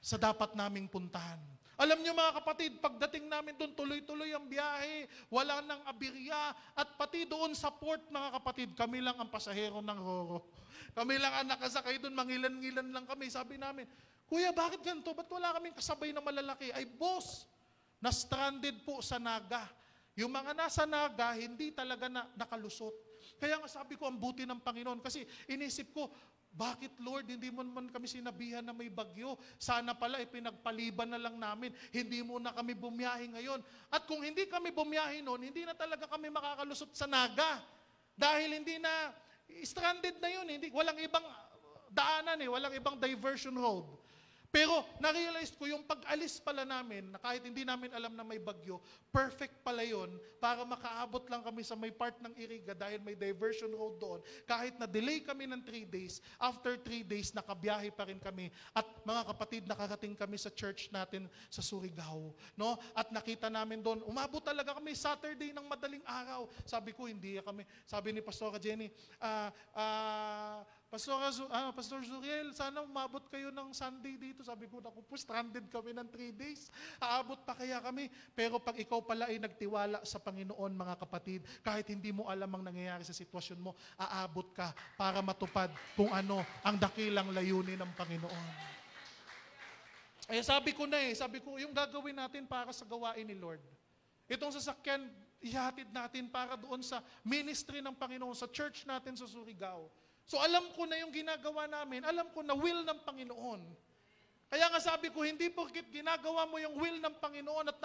sa dapat naming puntahan. Alam niyo mga kapatid, pagdating namin doon, tuloy-tuloy ang biyahe, wala nang aberya, at pati doon sa port mga kapatid, kami lang ang pasahero ng Roro. Kami lang ang nakasakay doon, mangilan-ngilan lang kami. Sabi namin, Kuya, bakit ganito? Ba't wala kaming kasabay na malalaki? Ay boss, na-stranded po sa Naga. Yung mga nasa Naga, hindi talaga nakalusot. Kaya nga sabi ko, ang buti ng Panginoon. Kasi inisip ko, bakit Lord, hindi mo naman kami sinabihan na may bagyo? Sana pala pinagpaliban na lang namin. Hindi mo na kami bumiyahe ngayon. At kung hindi kami bumiyahe noon, hindi na talaga kami makakalusot sa Naga. Dahil hindi na, stranded na yun. Walang ibang daanan walang ibang diversion road. Pero na-realize ko yung pag-alis pala namin, na kahit hindi namin alam na may bagyo, perfect pala yun para makaabot lang kami sa may part ng Iriga dahil may diversion road doon. Kahit na-delay kami ng 3 days, after 3 days, nakabiyahe pa rin kami. At mga kapatid, nakarating kami sa church natin sa Surigao. No? At nakita namin doon, umabot talaga kami Saturday ng madaling araw. Sabi ko, hindi kami. Sabi ni Pastora Jenny, Pastor Zuriel, sana umabot kayo ng Sunday dito. Sabi ko, naku po, stranded kami ng 3 days. Aabot pa kaya kami? Pero pag ikaw pala ay nagtiwala sa Panginoon, mga kapatid, kahit hindi mo alam ang nangyayari sa sitwasyon mo, aabot ka para matupad kung ano ang dakilang layunin ng Panginoon. Sabi ko, yung gagawin natin para sa gawain ni Lord. Itong sasakyan, ihatid natin para doon sa ministry ng Panginoon, sa church natin sa Surigao. So alam ko na yung ginagawa namin, alam ko na will ng Panginoon. Kaya nga sabi ko, hindi porket ginagawa mo yung will ng Panginoon at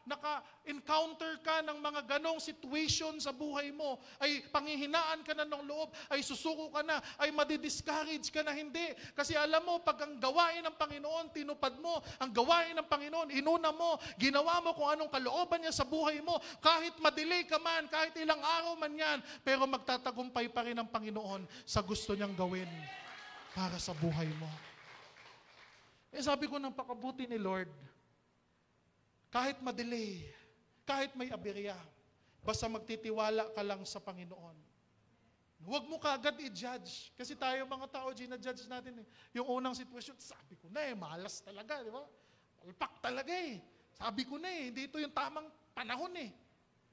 naka-encounter ka ng mga ganong situation sa buhay mo, ay panghihinaan ka na ng loob, ay susuko ka na, ay madidiscourage ka na, hindi. Kasi alam mo, pag ang gawain ng Panginoon, tinupad mo, ang gawain ng Panginoon, inuna mo, ginawa mo kung anong kalooban niya sa buhay mo, kahit madelay ka man, kahit ilang araw man yan, pero magtatagumpay pa rin ang Panginoon sa gusto niyang gawin para sa buhay mo. Sabi ko, napakabuti ni Lord. Kahit madelay, kahit may aberya, basta magtitiwala ka lang sa Panginoon. Huwag mo kagad i-judge. Kasi tayo mga tao, ginajudge natin. Yung unang sitwasyon, sabi ko na malas talaga, di ba? Palpak talaga Sabi ko na hindi ito yung tamang panahon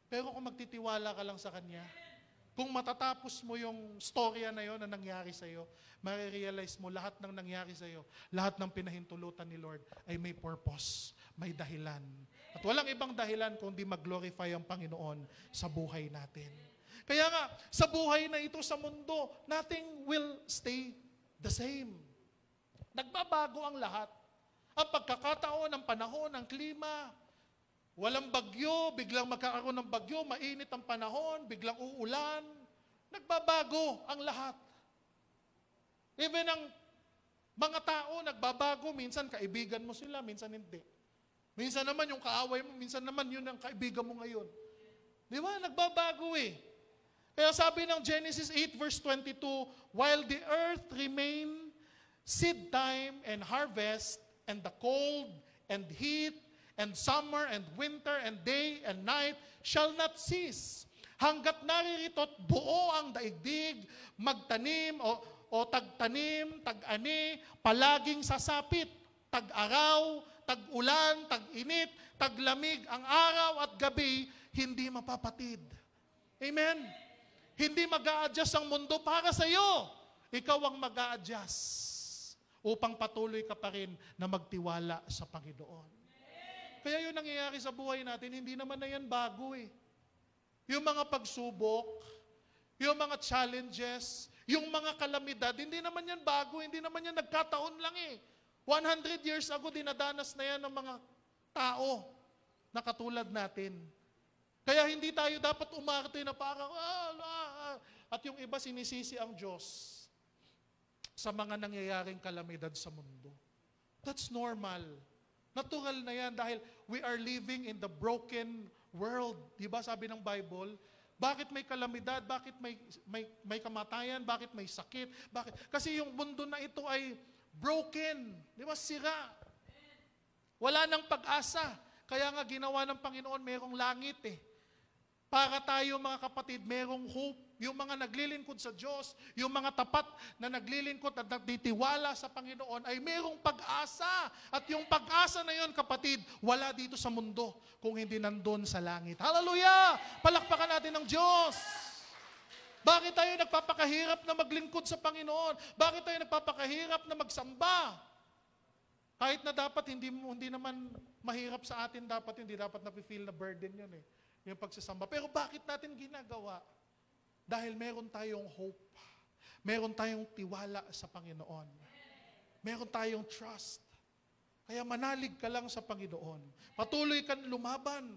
Pero kung magtitiwala ka lang sa Kanya, kung matatapos mo yung storya na yon na nangyari sa'yo, marirealize mo lahat ng nangyari sa'yo, lahat ng pinahintulutan ni Lord ay may purpose, may dahilan. At walang ibang dahilan kundi mag-glorify ang Panginoon sa buhay natin. Kaya nga, sa buhay na ito sa mundo, nothing will stay the same. Nagbabago ang lahat. Ang pagkakataon, ang panahon, ang klima, walang bagyo, biglang magkakaroon ng bagyo, mainit ang panahon, biglang uulan. Nagbabago ang lahat. Even ang mga tao nagbabago, minsan kaibigan mo sila, minsan hindi. Minsan naman yung kaaway mo, minsan naman yun ang kaibigan mo ngayon. Di ba? Nagbabago eh. Kaya sabi ng Genesis 8 verse 22, while the earth remain seed time and harvest, and the cold and heat and summer and winter and day and night shall not cease. Hanggat naririto't buo ang daigdig, magtanim o tagtanim, tag-ani, palaging sasapit, tag-araw, tag-ulan, tag-init, taglamig, ang araw at gabi, hindi mapapatid. Amen? Hindi mag-a-adjust ang mundo para sa iyo. Ikaw ang mag-a-adjust upang patuloy ka pa rin na magtiwala sa Panginoon. Kaya yun nangyayari sa buhay natin, hindi naman na yan bago eh. Yung mga pagsubok, yung mga challenges, yung mga kalamidad, hindi naman yan bago, hindi naman yan nagkataon lang eh. 100 years ago, dinadanas na yan ng mga tao na katulad natin. Kaya hindi tayo dapat umarte na parang, at yung iba sinisisi ang Diyos sa mga nangyayaring kalamidad sa mundo. That's normal. Natural na yan dahil we are living in the broken world. Diba sabi ng Bible? Bakit may kalamidad? Bakit may kamatayan? Bakit may sakit? Bakit? Kasi yung mundo na ito ay broken. Diba? Sira. Wala nang pag-asa. Kaya nga ginawa ng Panginoon, merong langit eh. Para tayo mga kapatid, merong hope. Yung mga naglilingkod sa Diyos, yung mga tapat na naglilingkod at nagtitiwala sa Panginoon ay merong pag-asa. At yung pag-asa na yun, kapatid, wala dito sa mundo kung hindi nandun sa langit. Hallelujah! Palakpakan natin ng Diyos! Bakit tayo nagpapakahirap na maglingkod sa Panginoon? Bakit tayo nagpapakahirap na magsamba? Kahit na dapat hindi naman mahirap sa atin, hindi dapat na-feel na burden yun eh. Yung pagsasamba. Pero bakit natin ginagawa? Dahil meron tayong hope. Meron tayong tiwala sa Panginoon. Meron tayong trust. Kaya manalig ka lang sa Panginoon. Patuloy kang lumaban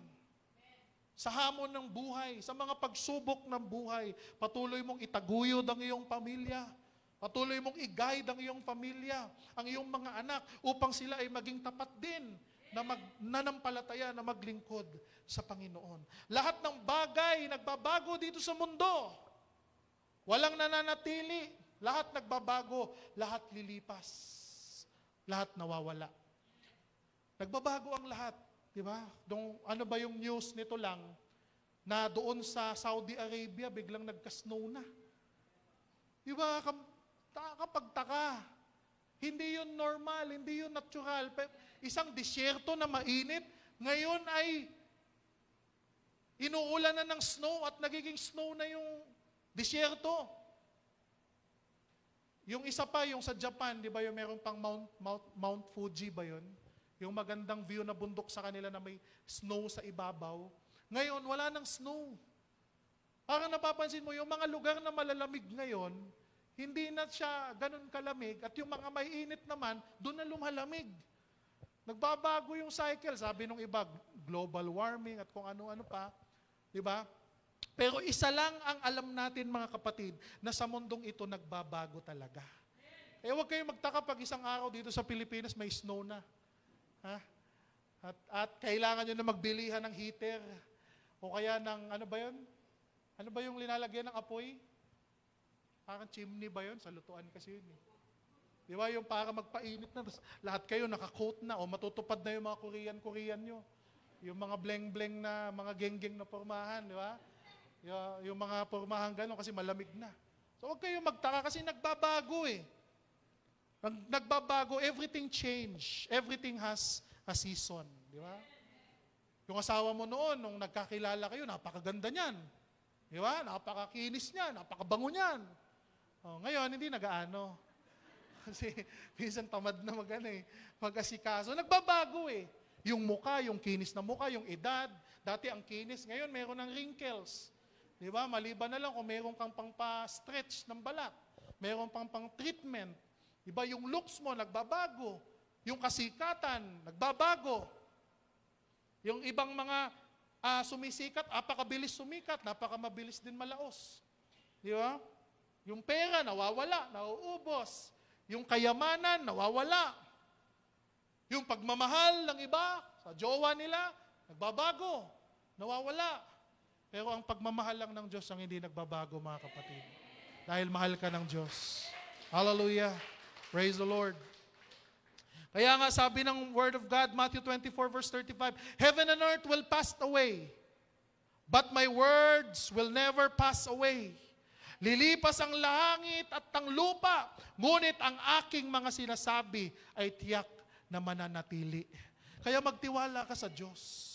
sa hamon ng buhay, sa mga pagsubok ng buhay. Patuloy mong itaguyod ang iyong pamilya. Patuloy mong i-guide ang iyong pamilya, ang iyong mga anak, upang sila ay maging tapat din na nananampalataya, na maglingkod sa Panginoon. Lahat ng bagay nagbabago dito sa mundo. Walang nananatili. Lahat nagbabago. Lahat lilipas. Lahat nawawala. Nagbabago ang lahat. Diba? Ano ba yung news nito lang na doon sa Saudi Arabia biglang nagka-snow na. Diba? Kapag taka. Hindi yun normal. Hindi yun natural. Isang disyerto na mainit, ngayon ay inuulan na ng snow at nagiging snow na yung disyerto. Yung isa pa, yung sa Japan, di ba yung meron pang Mount Fuji ba yun? Yung magandang view na bundok sa kanila na may snow sa ibabaw. Ngayon, wala nang snow. Parang napapansin mo, yung mga lugar na malalamig ngayon, hindi na siya ganun kalamig at yung mga maiinit naman, doon na lumalamig. Nagbabago yung cycle, sabi nung iba, global warming at kung ano-ano pa. Di ba? Pero isa lang ang alam natin mga kapatid, na sa mundong ito nagbabago talaga. Huwag kayong magtaka pag isang araw dito sa Pilipinas may snow na. Ha? At kailangan nyo na magbilihan ng heater. O kaya ng, ano ba yun? Ano ba yung linalagyan ng apoy? Parang chimney ba yun? Sa lutuan kasi yun eh. Di ba yung para magpainit na, lahat kayo naka-coat na o matutupad na yung mga Korean nyo. Yung mga bleng-bleng na, mga geng-geng na pormahan, di ba? Yung mga pormahan gano'n kasi malamig na. So huwag kayong magtaka kasi nagbabago eh. Nagbabago, everything change. Everything has a season. Di ba? Yung asawa mo noon, nung nagkakilala kayo, napakaganda niyan. Di ba? Napakakinis niyan, napakabango niyan. Ngayon, hindi nagaano. Kasi minsan tamad na mag-asikaso. Nagbabago eh. Yung muka, yung kinis na muka, yung edad. Dati ang kinis, ngayon meron ng wrinkles. Di ba? Maliban na lang kung meron kang pang-stretch ng balat, meron pang-treatment. Iba yung looks mo, nagbabago. Yung kasikatan, nagbabago. Yung ibang mga sumisikat, napakabilis sumikat, napakamabilis din malaos. Di ba? Yung pera, nawawala, nauubos. Yung kayamanan, nawawala. Yung pagmamahal ng iba, sa jowa nila, nagbabago, nawawala. Pero ang pagmamahal lang ng Diyos ang hindi nagbabago, mga kapatid. Dahil mahal ka ng Diyos. Hallelujah. Praise the Lord. Kaya nga sabi ng Word of God, Matthew 24 verse 35, Heaven and earth will pass away, but my words will never pass away. Lilipas ang langit at ang lupa, ngunit ang aking mga sinasabi ay tiyak na mananatili. Kaya magtiwala ka sa Diyos.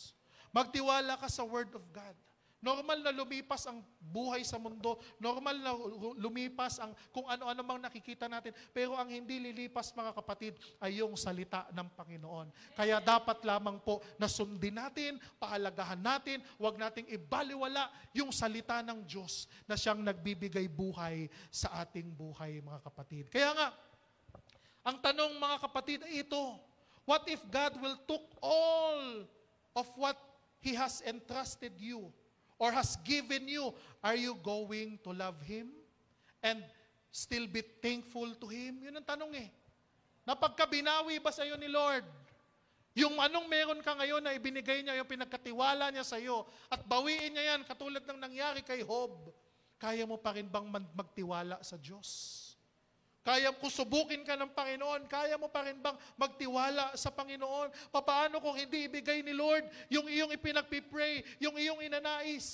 Magtiwala ka sa Word of God. Normal na lumipas ang buhay sa mundo. Normal na lumipas ang kung ano-ano mang nakikita natin. Pero ang hindi lilipas, mga kapatid, ay yung salita ng Panginoon. Kaya dapat lamang po na sundin natin, pahalagahan natin, huwag nating ibaliwala yung salita ng Diyos na siyang nagbibigay buhay sa ating buhay, mga kapatid. Kaya nga, ang tanong, mga kapatid, ay ito, what if God will took all of what He has entrusted you or has given you? Are you going to love Him and still be thankful to Him? Yun ang tanong eh. Napagkabinawi ba sa'yo ni Lord? Yung anong meron ka ngayon na ibinigay niya, yung pinagkatiwala niya sa'yo, at bawiin niya yan, katulad ng nangyari kay Job, kaya mo pa rin bang magtiwala sa Diyos? Kaya kung subukin ka ng Panginoon, kaya mo pa rin bang magtiwala sa Panginoon? Paano kung hindi ibigay ni Lord yung iyong ipinagpipray, yung iyong inanais?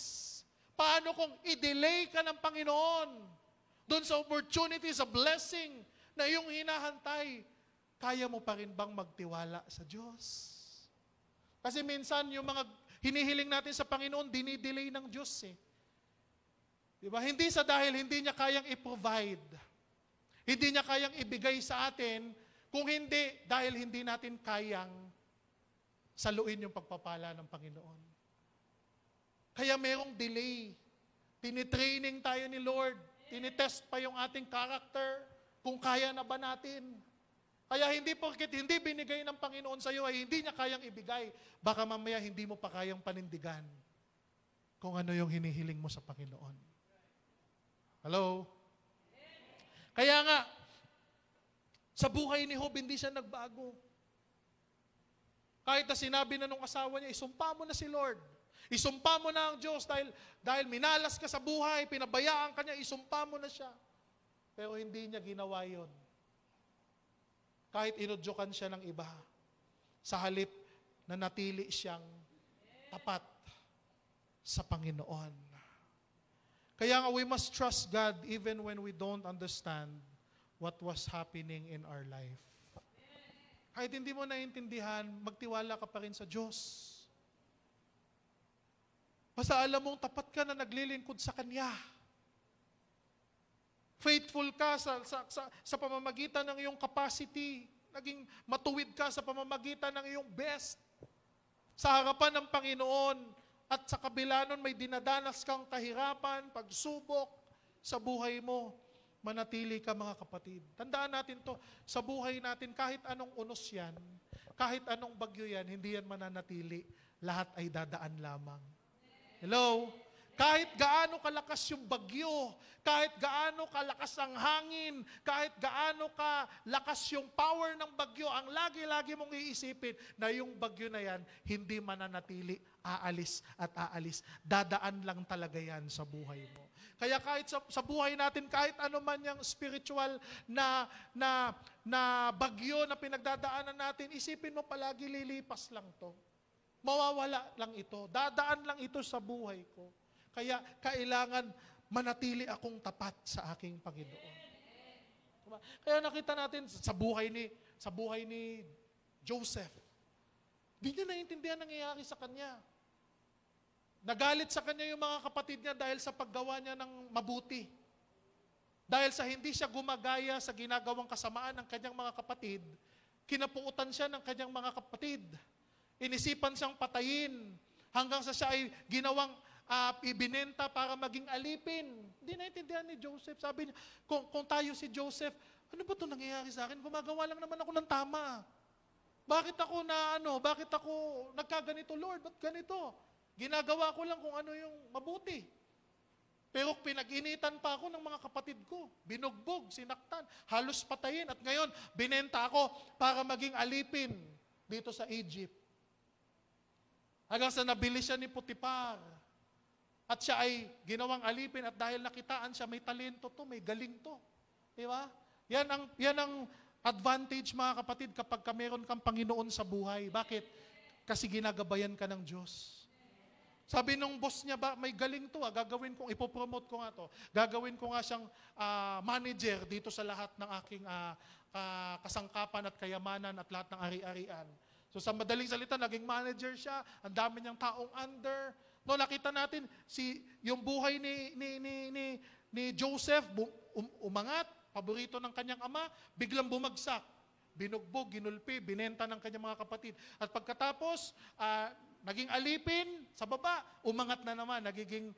Paano kung i-delay ka ng Panginoon doon sa opportunity, sa blessing na iyong hinahantay? Kaya mo pa rin bang magtiwala sa Diyos? Kasi minsan yung mga hinihiling natin sa Panginoon, dinidelay ng Diyos eh. Diba? Hindi sa dahil hindi niya kayang i-provide. Hindi niya kayang ibigay sa atin, kung hindi, dahil hindi natin kayang saluin yung pagpapala ng Panginoon. Kaya merong delay. Tinitraining tayo ni Lord. Tinitest pa yung ating character, kung kaya na ba natin. Kaya hindi porket hindi binigay ng Panginoon sa iyo ay hindi niya kayang ibigay. Baka mamaya hindi mo pa kayang panindigan kung ano yung hinihiling mo sa Panginoon. Hello? Kaya nga, sa buhay ni Job, hindi siya nagbago. Kahit na sinabi na nung asawa niya, isumpa mo na si Lord. Isumpa mo na ang Diyos dahil minalas ka sa buhay, pinabayaan ka niya, isumpa mo na siya. Pero hindi niya ginawa yun. Kahit inudyokan siya ng iba, sa halip na natili siyang tapat sa Panginoon. Kaya nga, we must trust God even when we don't understand what was happening in our life. Kahit hindi mo naiintindihan, magtiwala ka pa rin sa Diyos. Basta alam mong tapat ka na naglilingkod sa Kanya. Faithful ka sa pamamagitan ng iyong capacity. Naging matuwid ka sa pamamagitan ng iyong best. Sa harapan ng Panginoon. At sa kabila nun, may dinadanas kang kahirapan, pagsubok sa buhay mo. Manatili ka, mga kapatid. Tandaan natin to, sa buhay natin, kahit anong unos yan, kahit anong bagyo yan, hindi yan mananatili. Lahat ay dadaan lamang. Hello? Kahit gaano kalakas yung bagyo, kahit gaano kalakas ang hangin, kahit gaano kalakas yung power ng bagyo, ang lagi-lagi mong iisipin na yung bagyo na yan, hindi mananatili, aalis at aalis. Dadaan lang talaga yan sa buhay mo. Kaya kahit sa buhay natin, kahit ano man yung spiritual na bagyo na pinagdadaanan natin, isipin mo palagi, lilipas lang to. Mawawala lang ito. Dadaan lang ito sa buhay ko. Kaya kailangan manatili akong tapat sa aking Panginoon. Diba? Kaya nakita natin sa buhay ni Joseph. Hindi niya naiintindihan ang nangyayari sa kanya. Nagalit sa kanya yung mga kapatid niya dahil sa paggawa niya ng mabuti. Dahil sa hindi siya gumagaya sa ginagawang kasamaan ng kanyang mga kapatid, kinapuutan siya ng kanyang mga kapatid. Inisipan siyang patayin hanggang sa siya ay ginawang ibinenta para maging alipin. Hindi naintindihan ni Joseph. Sabi niya, kung tayo si Joseph, ano ba ito nangyayari sa akin? Gumagawa lang naman ako ng tama. Bakit ako nagkaganito, Lord? Ba't ganito? Ginagawa ko lang kung ano yung mabuti. Pero pinag-initan pa ako ng mga kapatid ko. Binugbog, sinaktan, halos patayin. At ngayon, binenta ako para maging alipin dito sa Egypt. Hanggang sa nabili siya ni Potiphar. At siya ay ginawang alipin at dahil nakitaan siya, may talento to, may galing to. Di ba? Yan ang advantage, mga kapatid, kapag meron kang Panginoon sa buhay. Bakit? Kasi ginagabayan ka ng Diyos. Sabi nung boss niya, may galing to, gagawin kong, ipopromote ko nga to. Gagawin ko nga siyang manager dito sa lahat ng aking kasangkapan at kayamanan at lahat ng ari-arian. So sa madaling salita, naging manager siya, ang dami niyang taong under. No, nakita natin, yung buhay ni Joseph, umangat, paborito ng kanyang ama, biglang bumagsak. Binugbog, ginulpi, binenta ng kanyang mga kapatid. At pagkatapos, naging alipin sa baba, umangat na naman, nagiging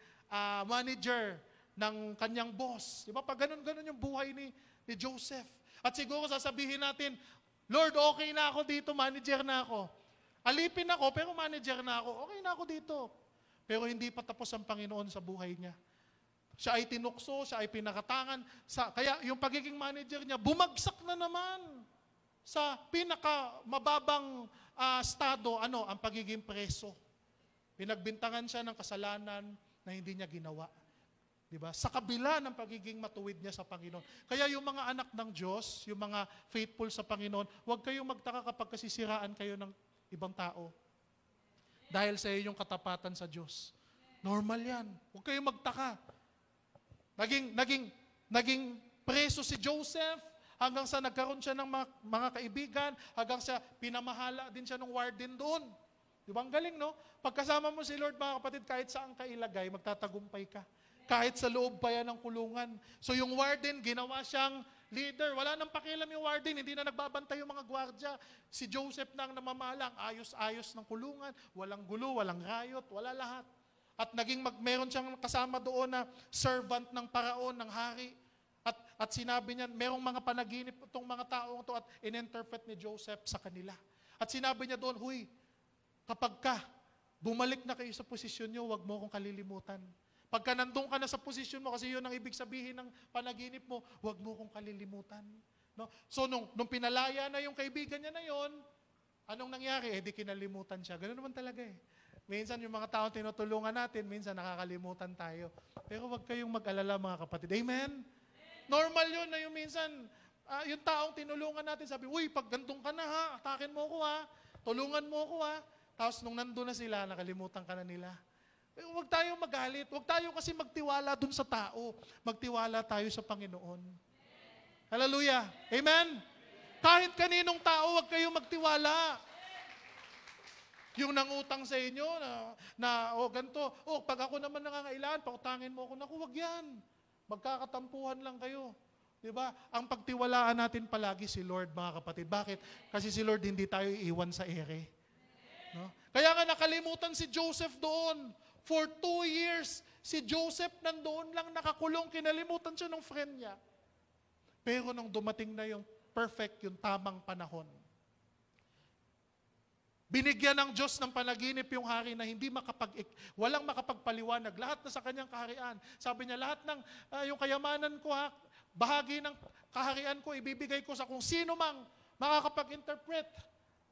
manager ng kanyang boss. Diba? Pag ganun-ganun yung buhay ni Joseph. At siguro sasabihin natin, Lord, okay na ako dito, manager na ako. Alipin ako, pero manager na ako. Okay na ako dito. Pero hindi pa tapos ang Panginoon sa buhay niya. Siya ay tinukso, siya ay pinakatangan. Kaya yung pagiging manager niya, bumagsak na naman sa pinakamababang estado, ang pagiging preso. Pinagbintangan siya ng kasalanan na hindi niya ginawa. Diba? Sa kabila ng pagiging matuwid niya sa Panginoon. Kaya yung mga anak ng Diyos, yung mga faithful sa Panginoon, huwag kayong magtaka kapag kasisiraan kayo ng ibang tao. Dahil sa iyong katapatan sa Diyos. Normal yan. Huwag kayong magtaka. Naging preso si Joseph, hanggang sa nagkaroon siya ng mga kaibigan, hanggang sa pinamahala din siya ng warden doon. Di ba? Ang galing, no? Pagkasama mo si Lord, mga kapatid, kahit saan ka ilagay, magtatagumpay ka. Kahit sa loob pa yan ng kulungan. So yung warden, ginawa siyang leader. Wala nang pakialam yung warden, hindi na nagbabantay yung mga gwardya. Si Joseph na ang namamahala, ayos-ayos ng kulungan, walang gulo, walang riot, wala lahat. At meron siyang kasama doon na servant ng paraon, ng hari. At sinabi niya, merong mga panaginip itong mga taong ito at in-interpret ni Joseph sa kanila. At sinabi niya doon, huy, kapag bumalik na kayo sa posisyon niyo, huwag mo akong kalilimutan. Pagka nandun ka na sa posisyon mo, kasi yun ang ibig sabihin ng panaginip mo, huwag mo akong kalilimutan. No? So nung pinalaya na yung kaibigan niya na yon, anong nangyari? Di kinalimutan siya. Ganun naman talaga eh. Minsan yung mga taong tinutulungan natin, minsan nakakalimutan tayo. Pero huwag kayong mag-alala, mga kapatid. Amen? Normal yun na yung minsan, yung taong tinulungan natin, sabi, uy, pag gandong ka na ha, atakin mo ko ha, tulungan mo ko ha. Tapos nung nandun na sila, nakalimutan ka na nila. Huwag tayong magalit. Huwag tayo kasi magtiwala dun sa tao. Magtiwala tayo sa Panginoon. Hallelujah. Amen? Kahit kaninong tao, huwag kayong magtiwala. Yung nangutang sa inyo ganito, pag ako naman nangangailangan, pautangin mo ako, naku, wag yan. Magkakatampuhan lang kayo. Diba? Ang pagtiwalaan natin palagi si Lord, mga kapatid. Bakit? Kasi si Lord hindi tayo iiwan sa ere. No? Kaya nga nakalimutan si Joseph doon. For 2 years, si Joseph nandoon lang nakakulong, kinalimutan siya ng friend niya. Pero nung dumating na yung perfect, yung tamang panahon, binigyan ng Diyos ng panaginip yung hari na walang makapagpaliwanag. Lahat na sa kanyang kaharian. Sabi niya, lahat ng yung kayamanan ko, bahagi ng kaharian ko, ibibigay ko sa kung sino mang makakapag-interpret.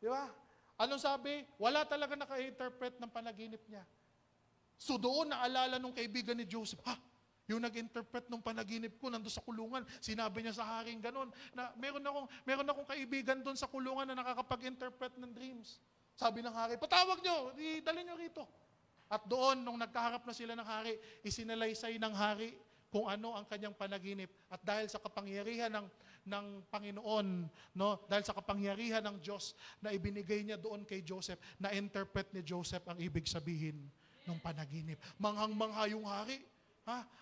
Di ba? Anong sabi? Wala talaga naka-interpret ng panaginip niya. So doon naalala nung kaibigan ni Joseph, yung nag-interpret ng panaginip ko, nandun sa kulungan, sinabi niya sa haring ganon, na meron akong kaibigan doon sa kulungan na nakakapag-interpret ng dreams. Sabi ng hari, patawag nyo, dali nyo rito. At doon, nung nagkaharap na sila ng hari, isinalaysay ng hari kung ano ang kanyang panaginip. At dahil sa kapangyarihan ng Panginoon, no, dahil sa kapangyarihan ng Diyos na ibinigay niya doon kay Joseph, na-interpret ni Joseph ang ibig sabihin ng panaginip. Manghang-mangha yung hari.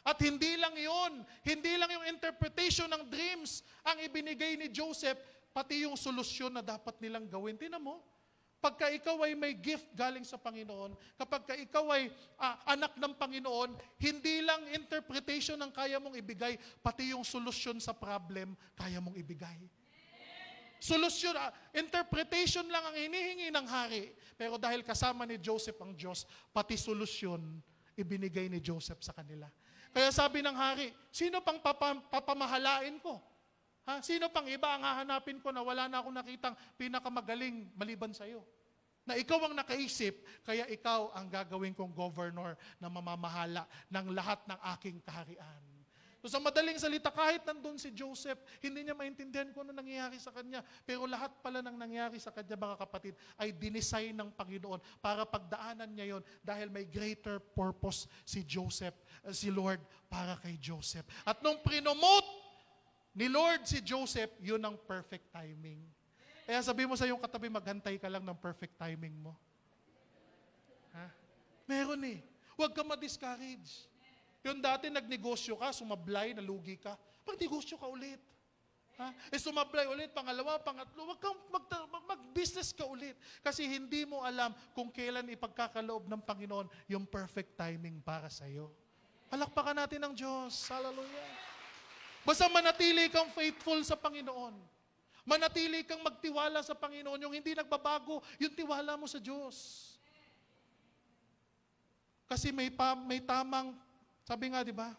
At hindi lang yung interpretation ng dreams ang ibinigay ni Joseph, pati yung solusyon na dapat nilang gawin. Tingnan mo, Pagka ikaw ay may gift galing sa Panginoon, kapag ikaw ay anak ng Panginoon, hindi lang interpretation ang kaya mong ibigay, pati yung solusyon sa problem, kaya mong ibigay. Solusyon, interpretation lang ang hinihingi ng hari. Pero dahil kasama ni Joseph ang Diyos, pati solusyon, ibinigay ni Joseph sa kanila. Kaya sabi ng hari, sino pang papamahalain ko? Sino pang iba ang hahanapin ko na wala na akong nakitang pinakamagaling maliban sa iyo? Na ikaw ang nakaisip, kaya ikaw ang gagawin kong governor na mamamahala ng lahat ng aking kaharian. So sa madaling salita, kahit nandun si Joseph, hindi niya maintindihan kung ano nangyayari sa kanya. Pero lahat pala ng nangyayari sa kanya, mga kapatid, ay dinesign ng Panginoon para pagdaanan niya yon dahil may greater purpose si Joseph, si Lord para kay Joseph. At nung prinomote ni Lord si Joseph, yun ang perfect timing. Kaya sabi mo sa iyong katabi, maghantay ka lang ng perfect timing mo. Meron eh. Huwag ka ma-discourage. Yung dati nagnegosyo ka, sumablay, nalugi ka, mag-negosyo ka ulit. Sumablay ulit, pangalawa, pangatlo, huwag kang mag-business ka ulit. Kasi hindi mo alam kung kailan ipagkakaloob ng Panginoon yung perfect timing para sa iyo. Palakpakan natin ang Diyos. Hallelujah. Basta manatili kang faithful sa Panginoon. Manatili kang magtiwala sa Panginoon. Yung hindi nagbabago, yung tiwala mo sa Diyos. Kasi may tamang, sabi nga, di ba?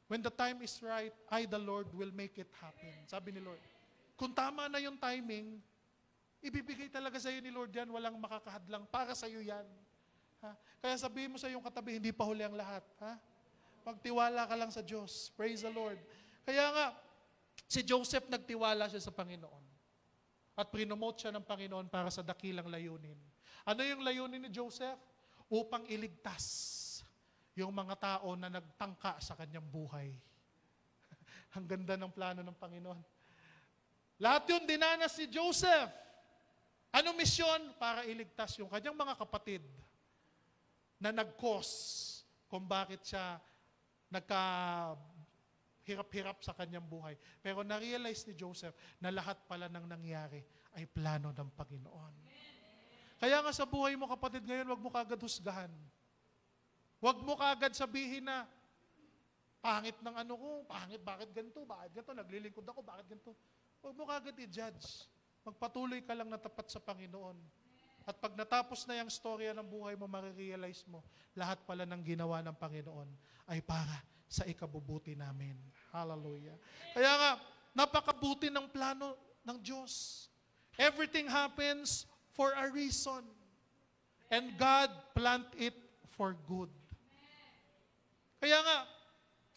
When the time is right, I, the Lord, will make it happen. Sabi ni Lord. Kung tama na yung timing, ibibigay talaga sa iyo ni Lord yan. Walang makakahadlang. Para sa iyo yan. Kaya sabihin mo sa iyong katabi, hindi pa huli ang lahat. Magtiwala ka lang sa Diyos. Praise the Lord. Kaya nga, si Joseph nagtiwala siya sa Panginoon. At prinomote siya ng Panginoon para sa dakilang layunin. Ano yung layunin ni Joseph? Upang iligtas yung mga tao na nagtangka sa kanyang buhay. Ang ganda ng plano ng Panginoon. Lahat yun dinanas si Joseph. Anong misyon? Para iligtas yung kanyang mga kapatid na nag-cause kung bakit siya hirap-hirap sa kanyang buhay. Pero na-realize ni Joseph na lahat pala ng nangyari ay plano ng Panginoon. Kaya nga sa buhay mo, kapatid, ngayon, huwag mo kagad husgahan. Huwag mo kagad sabihin na, pangit ng ano ko, pangit, bakit ganito, naglilingkod ako, bakit ganito. Huwag mo kagad i-judge. Magpatuloy ka lang na tapat sa Panginoon. At pag natapos na yung storya ng buhay mo, marirealize mo, lahat pala ng ginawa ng Panginoon ay para sa ikabubuti namin. Hallelujah. Kaya nga, napakabuti ng plano ng Diyos. Everything happens for a reason. And God planned it for good. Kaya nga,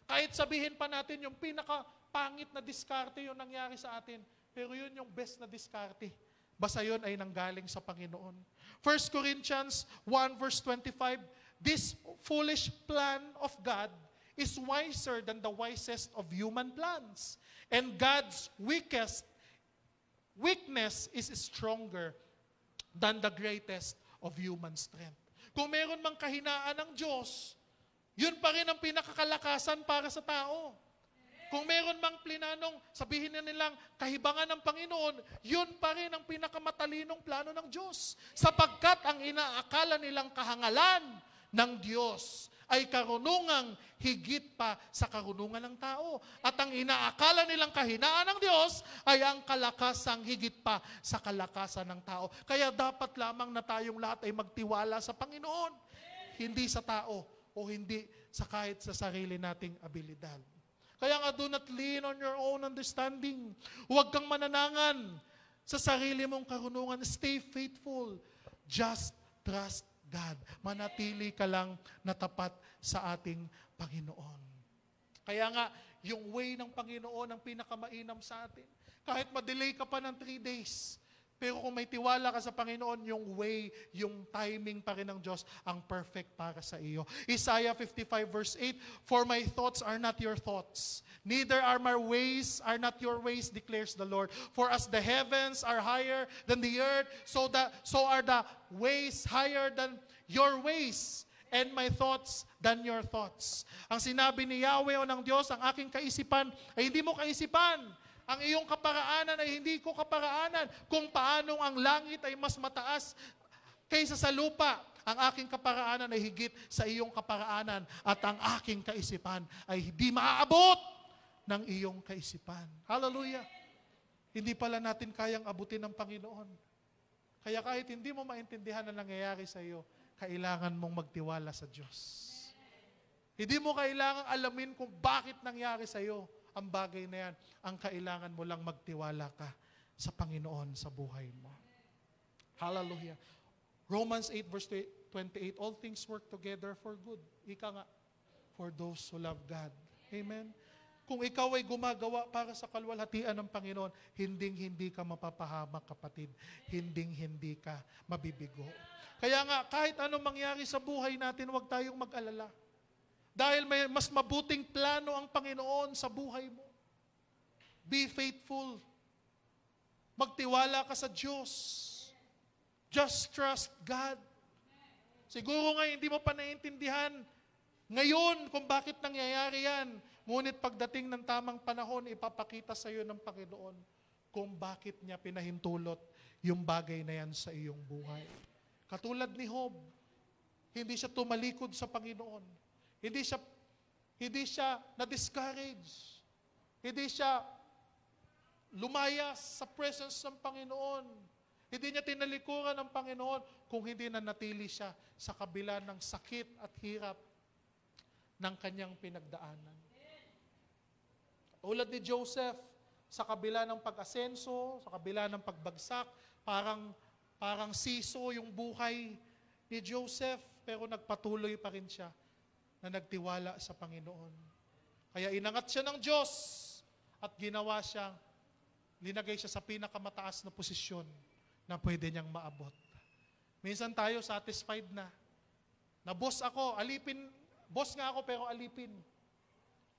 kahit sabihin pa natin yung pinakapangit na diskarte yung nangyari sa atin, pero yun yung best na diskarte. Basta yun ay nanggaling sa Panginoon. 1 Corinthians 1 verse 25, this foolish plan of God is wiser than the wisest of human plans. And God's weakness is stronger than the greatest of human strength. Kung meron mang kahinaan ng Diyos, yun pa rin ang pinakakalakasan para sa tao. Kung meron mang plinanong, sabihin na nilang kahibangan ng Panginoon, yun pa rin ang pinakamatalinong plano ng Diyos. Sapagkat ang inaakala nilang kahangalan ng Diyos ay karunungang higit pa sa karunungan ng tao. At ang inaakala nilang kahinaan ng Diyos ay ang kalakasang higit pa sa kalakasan ng tao. Kaya dapat lamang na tayong lahat ay magtiwala sa Panginoon. Hindi sa tao o hindi sa kahit sa sarili nating abilidad. Kaya nga, do not lean on your own understanding. Huwag kang mananangan sa sarili mong karunungan. Stay faithful. Just trust God. Manatili ka lang na tapat sa ating Panginoon. Kaya nga, yung way ng Panginoon ang pinakamainam sa atin. Kahit ma-delay ka pa ng 3 days, pero kung may tiwala ka sa Panginoon, yung way, yung timing pa rin ng Diyos ang perfect para sa iyo. Isaiah 55 verse 8, for my thoughts are not your thoughts, neither are my ways are not your ways, declares the Lord. For as the heavens are higher than the earth, so are the ways higher than your ways, and my thoughts than your thoughts. Ang sinabi ni Yahweh o ng Diyos, ang aking kaisipan ay hindi mo kaisipan. Ang iyong kaparaanan ay hindi ko kaparaanan. Kung paanong ang langit ay mas mataas Kaysa sa lupa, ang aking kaparaanan ay higit sa iyong kaparaanan at ang aking kaisipan ay hindi maaabot ng iyong kaisipan. Hallelujah! Hindi pala natin kayang abutin ng Panginoon. Kaya kahit hindi mo maintindihan na nangyayari sa iyo, kailangan mong magtiwala sa Diyos. Hindi mo kailangang alamin kung bakit nangyari sa iyo ang bagay na yan. Ang kailangan mo lang magtiwala ka sa Panginoon sa buhay mo. Hallelujah. Romans 8 verse 28, all things work together for good. Ika nga, for those who love God. Amen. Kung ikaw ay gumagawa para sa kalwalhatian ng Panginoon, hinding-hindi ka mapapahamak, kapatid. Hinding-hindi ka mabibigo. Kaya nga, kahit anong mangyari sa buhay natin, huwag tayong mag-alala. Dahil may mas mabuting plano ang Panginoon sa buhay mo. Be faithful. Magtiwala ka sa Diyos. Just trust God. Siguro nga hindi mo pa naiintindihan ngayon kung bakit nangyayari yan. Ngunit pagdating ng tamang panahon, ipapakita sa iyo ng Panginoon kung bakit niya pinahintulot yung bagay na yan sa iyong buhay. Katulad ni Job, hindi siya tumalikod sa Panginoon. Hindi siya na-discourage. Hindi siya lumayas sa presence ng Panginoon. Hindi niya tinalikuran ng Panginoon kung hindi na natili siya sa kabila ng sakit at hirap ng kanyang pinagdaanan. Tulad ni Joseph, sa kabila ng pag-asenso, sa kabila ng pagbagsak, parang siso yung buhay ni Joseph, pero nagpatuloy pa rin siya na nagtiwala sa Panginoon. Kaya inangat siya ng Diyos at linagay siya sa pinakamataas na posisyon na pwede niyang maabot. Minsan tayo satisfied na boss ako, boss nga ako pero alipin.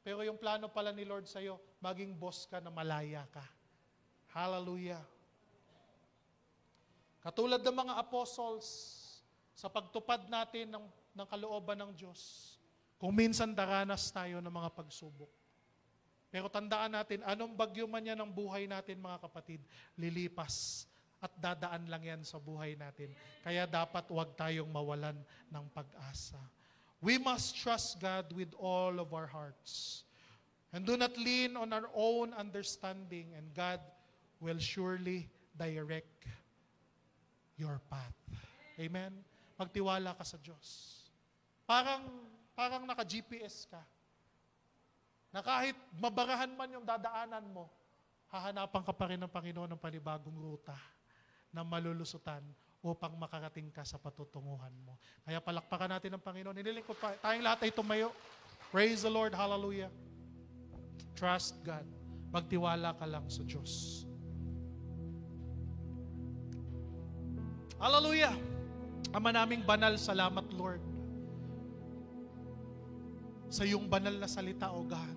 Pero yung plano pala ni Lord sa'yo, maging boss ka na malaya ka. Hallelujah. Katulad ng mga apostles, sa pagtupad natin ng kalooban ng Diyos, kung minsan daranas tayo ng mga pagsubok. Pero tandaan natin, anong bagyo man yan ng buhay natin, mga kapatid, lilipas at dadaan lang yan sa buhay natin. Kaya dapat huwag tayong mawalan ng pag-asa. We must trust God with all of our hearts. And do not lean on our own understanding, and God will surely direct your path. Amen? Magtiwala ka sa Diyos. Parang naka-GPS ka. Na kahit mabarahan man yung dadaanan mo, hahanapan ka pa rin ng Panginoon ng panibagong ruta na malulusutan upang makarating ka sa patutunguhan mo. Kaya palakpakan natin ng Panginoon. Iniling ko pa, tayong lahat ay tumayo. Praise the Lord. Hallelujah. Trust God. Magtiwala ka lang sa Diyos. Hallelujah. Ama naming banal, salamat Lord. Sa iyong banal na salita, O God.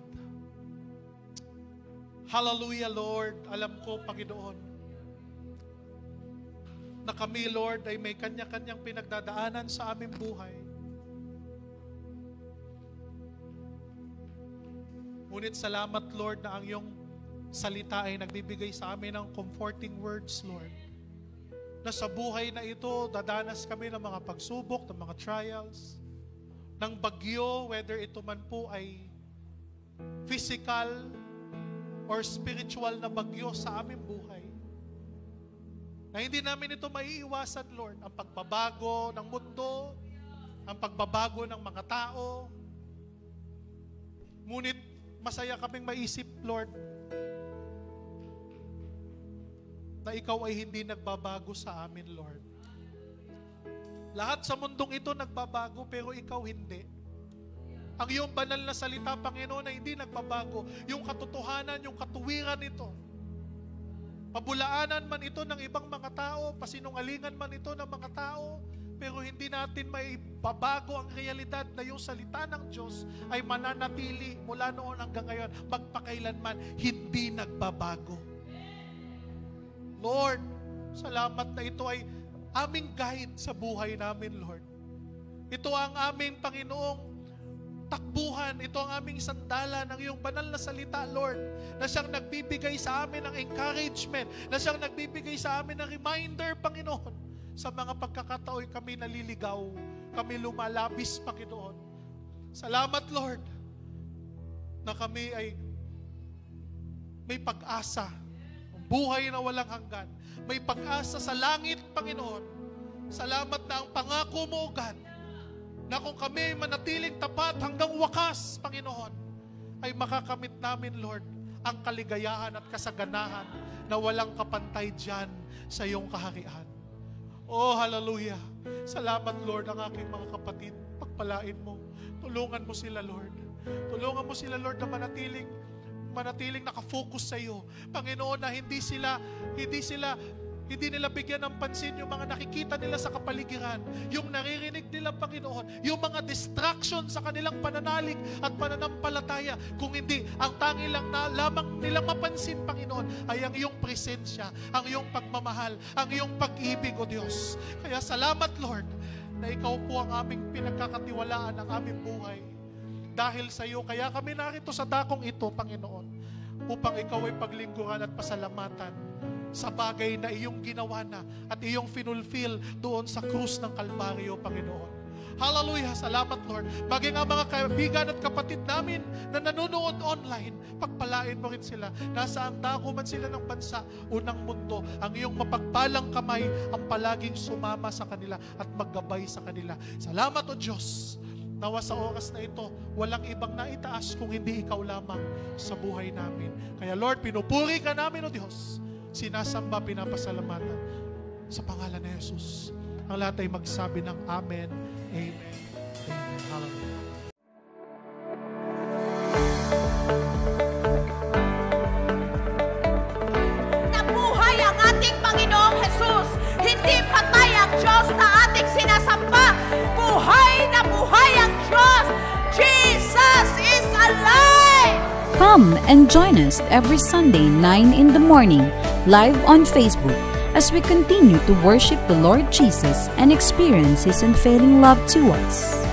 Hallelujah, Lord. Alam ko, Panginoon, na kami, Lord, ay may kanya-kanyang pinagdadaanan sa aming buhay. Ngunit salamat, Lord, na ang iyong salita ay nagbibigay sa amin ng comforting words, Lord. Na sa buhay na ito, dadanas kami ng mga pagsubok, ng mga trials, ng bagyo, whether ito man po ay physical or spiritual na bagyo sa aming buhay. Na hindi namin ito maiiwasan, Lord. Ang pagbabago ng mundo, ang pagbabago ng mga tao. Ngunit masaya kaming maisip, Lord, na ikaw ay hindi nagbabago sa amin, Lord. Lahat sa mundong ito nagbabago, pero ikaw hindi. Ang iyong banal na salita, Panginoon, ay hindi nagbabago. Yung katotohanan, yung katuwiran nito, pabulaanan man ito ng ibang mga tao, pasinungalingan man ito ng mga tao, pero hindi natin may babago ang realidad na yung salita ng Diyos ay mananatili mula noon hanggang ngayon, magpakailanman, hindi nagbabago. Lord, salamat na ito ay aming guide sa buhay namin, Lord. Ito ang aming Panginoong takbuhan, ito ang aming sandala ng iyong banal na salita, Lord, na siyang nagbibigay sa amin ng encouragement, na siyang nagbibigay sa amin ng reminder, Panginoon, Sa mga pagkakataon kami naliligaw, kami lumalabis, Panginoon. Salamat, Lord, na kami ay may pag-asa, buhay na walang hanggan. May pag-asa sa langit, Panginoon. Salamat na ang pangako mo, God, na kung kami ay manatiling tapat hanggang wakas, Panginoon, ay makakamit namin, Lord, ang kaligayahan at kasaganahan na walang kapantay dyan sa iyong kaharian. Oh, hallelujah. Salamat, Lord, ang aking mga kapatid. Pagpalain mo. Tulungan mo sila, Lord. Tulungan mo sila, Lord, na manatiling nakafocus sa iyo. Panginoon, na hindi nila bigyan ng pansin yung mga nakikita nila sa kapaligiran, yung naririnig nila, Panginoon, yung mga distraction sa kanilang pananalig at pananampalataya. Kung hindi, ang tangi lang na lamang nilang mapansin, Panginoon, ay ang iyong presensya, ang iyong pagmamahal, ang iyong pag-ibig, O Diyos. Kaya salamat, Lord, na ikaw po ang aming pinagkakatiwalaan ng aming buhay. Dahil sa iyo, kaya kami narito sa dakong ito, Panginoon, upang ikaw ay paglingkuran at pasalamatan sa bagay na iyong ginawa na at iyong finulfill doon sa krus ng Kalbaryo, Panginoon. Hallelujah! Salamat, Lord. Maging ang mga kaibigan at kapatid namin na nanonood online, pagpalain mo rin sila. Nasaan dako man sila ng bansa o ng mundo, ang iyong mapagpalang kamay ang palaging sumama sa kanila at maggabay sa kanila. Salamat, O Diyos. Nawa sa oras na ito, walang ibang naitaas kung hindi ikaw lamang sa buhay namin. Kaya Lord, pinupuri ka namin, O Diyos. Sinasamba, pinapasalamatan sa pangalan ni Jesus. Ang lahat ay magsabi ng Amen, Amen, Amen. Hallelujah. Nabuhay ang ating Panginoong Jesus. Hindi patay ang Diyos na ating sinasamba. Buhay na buhay ang Diyos. Jesus is alive! Come and join us every Sunday 9 in the morning, live on Facebook, as we continue to worship the Lord Jesus and experience His unfailing love to us.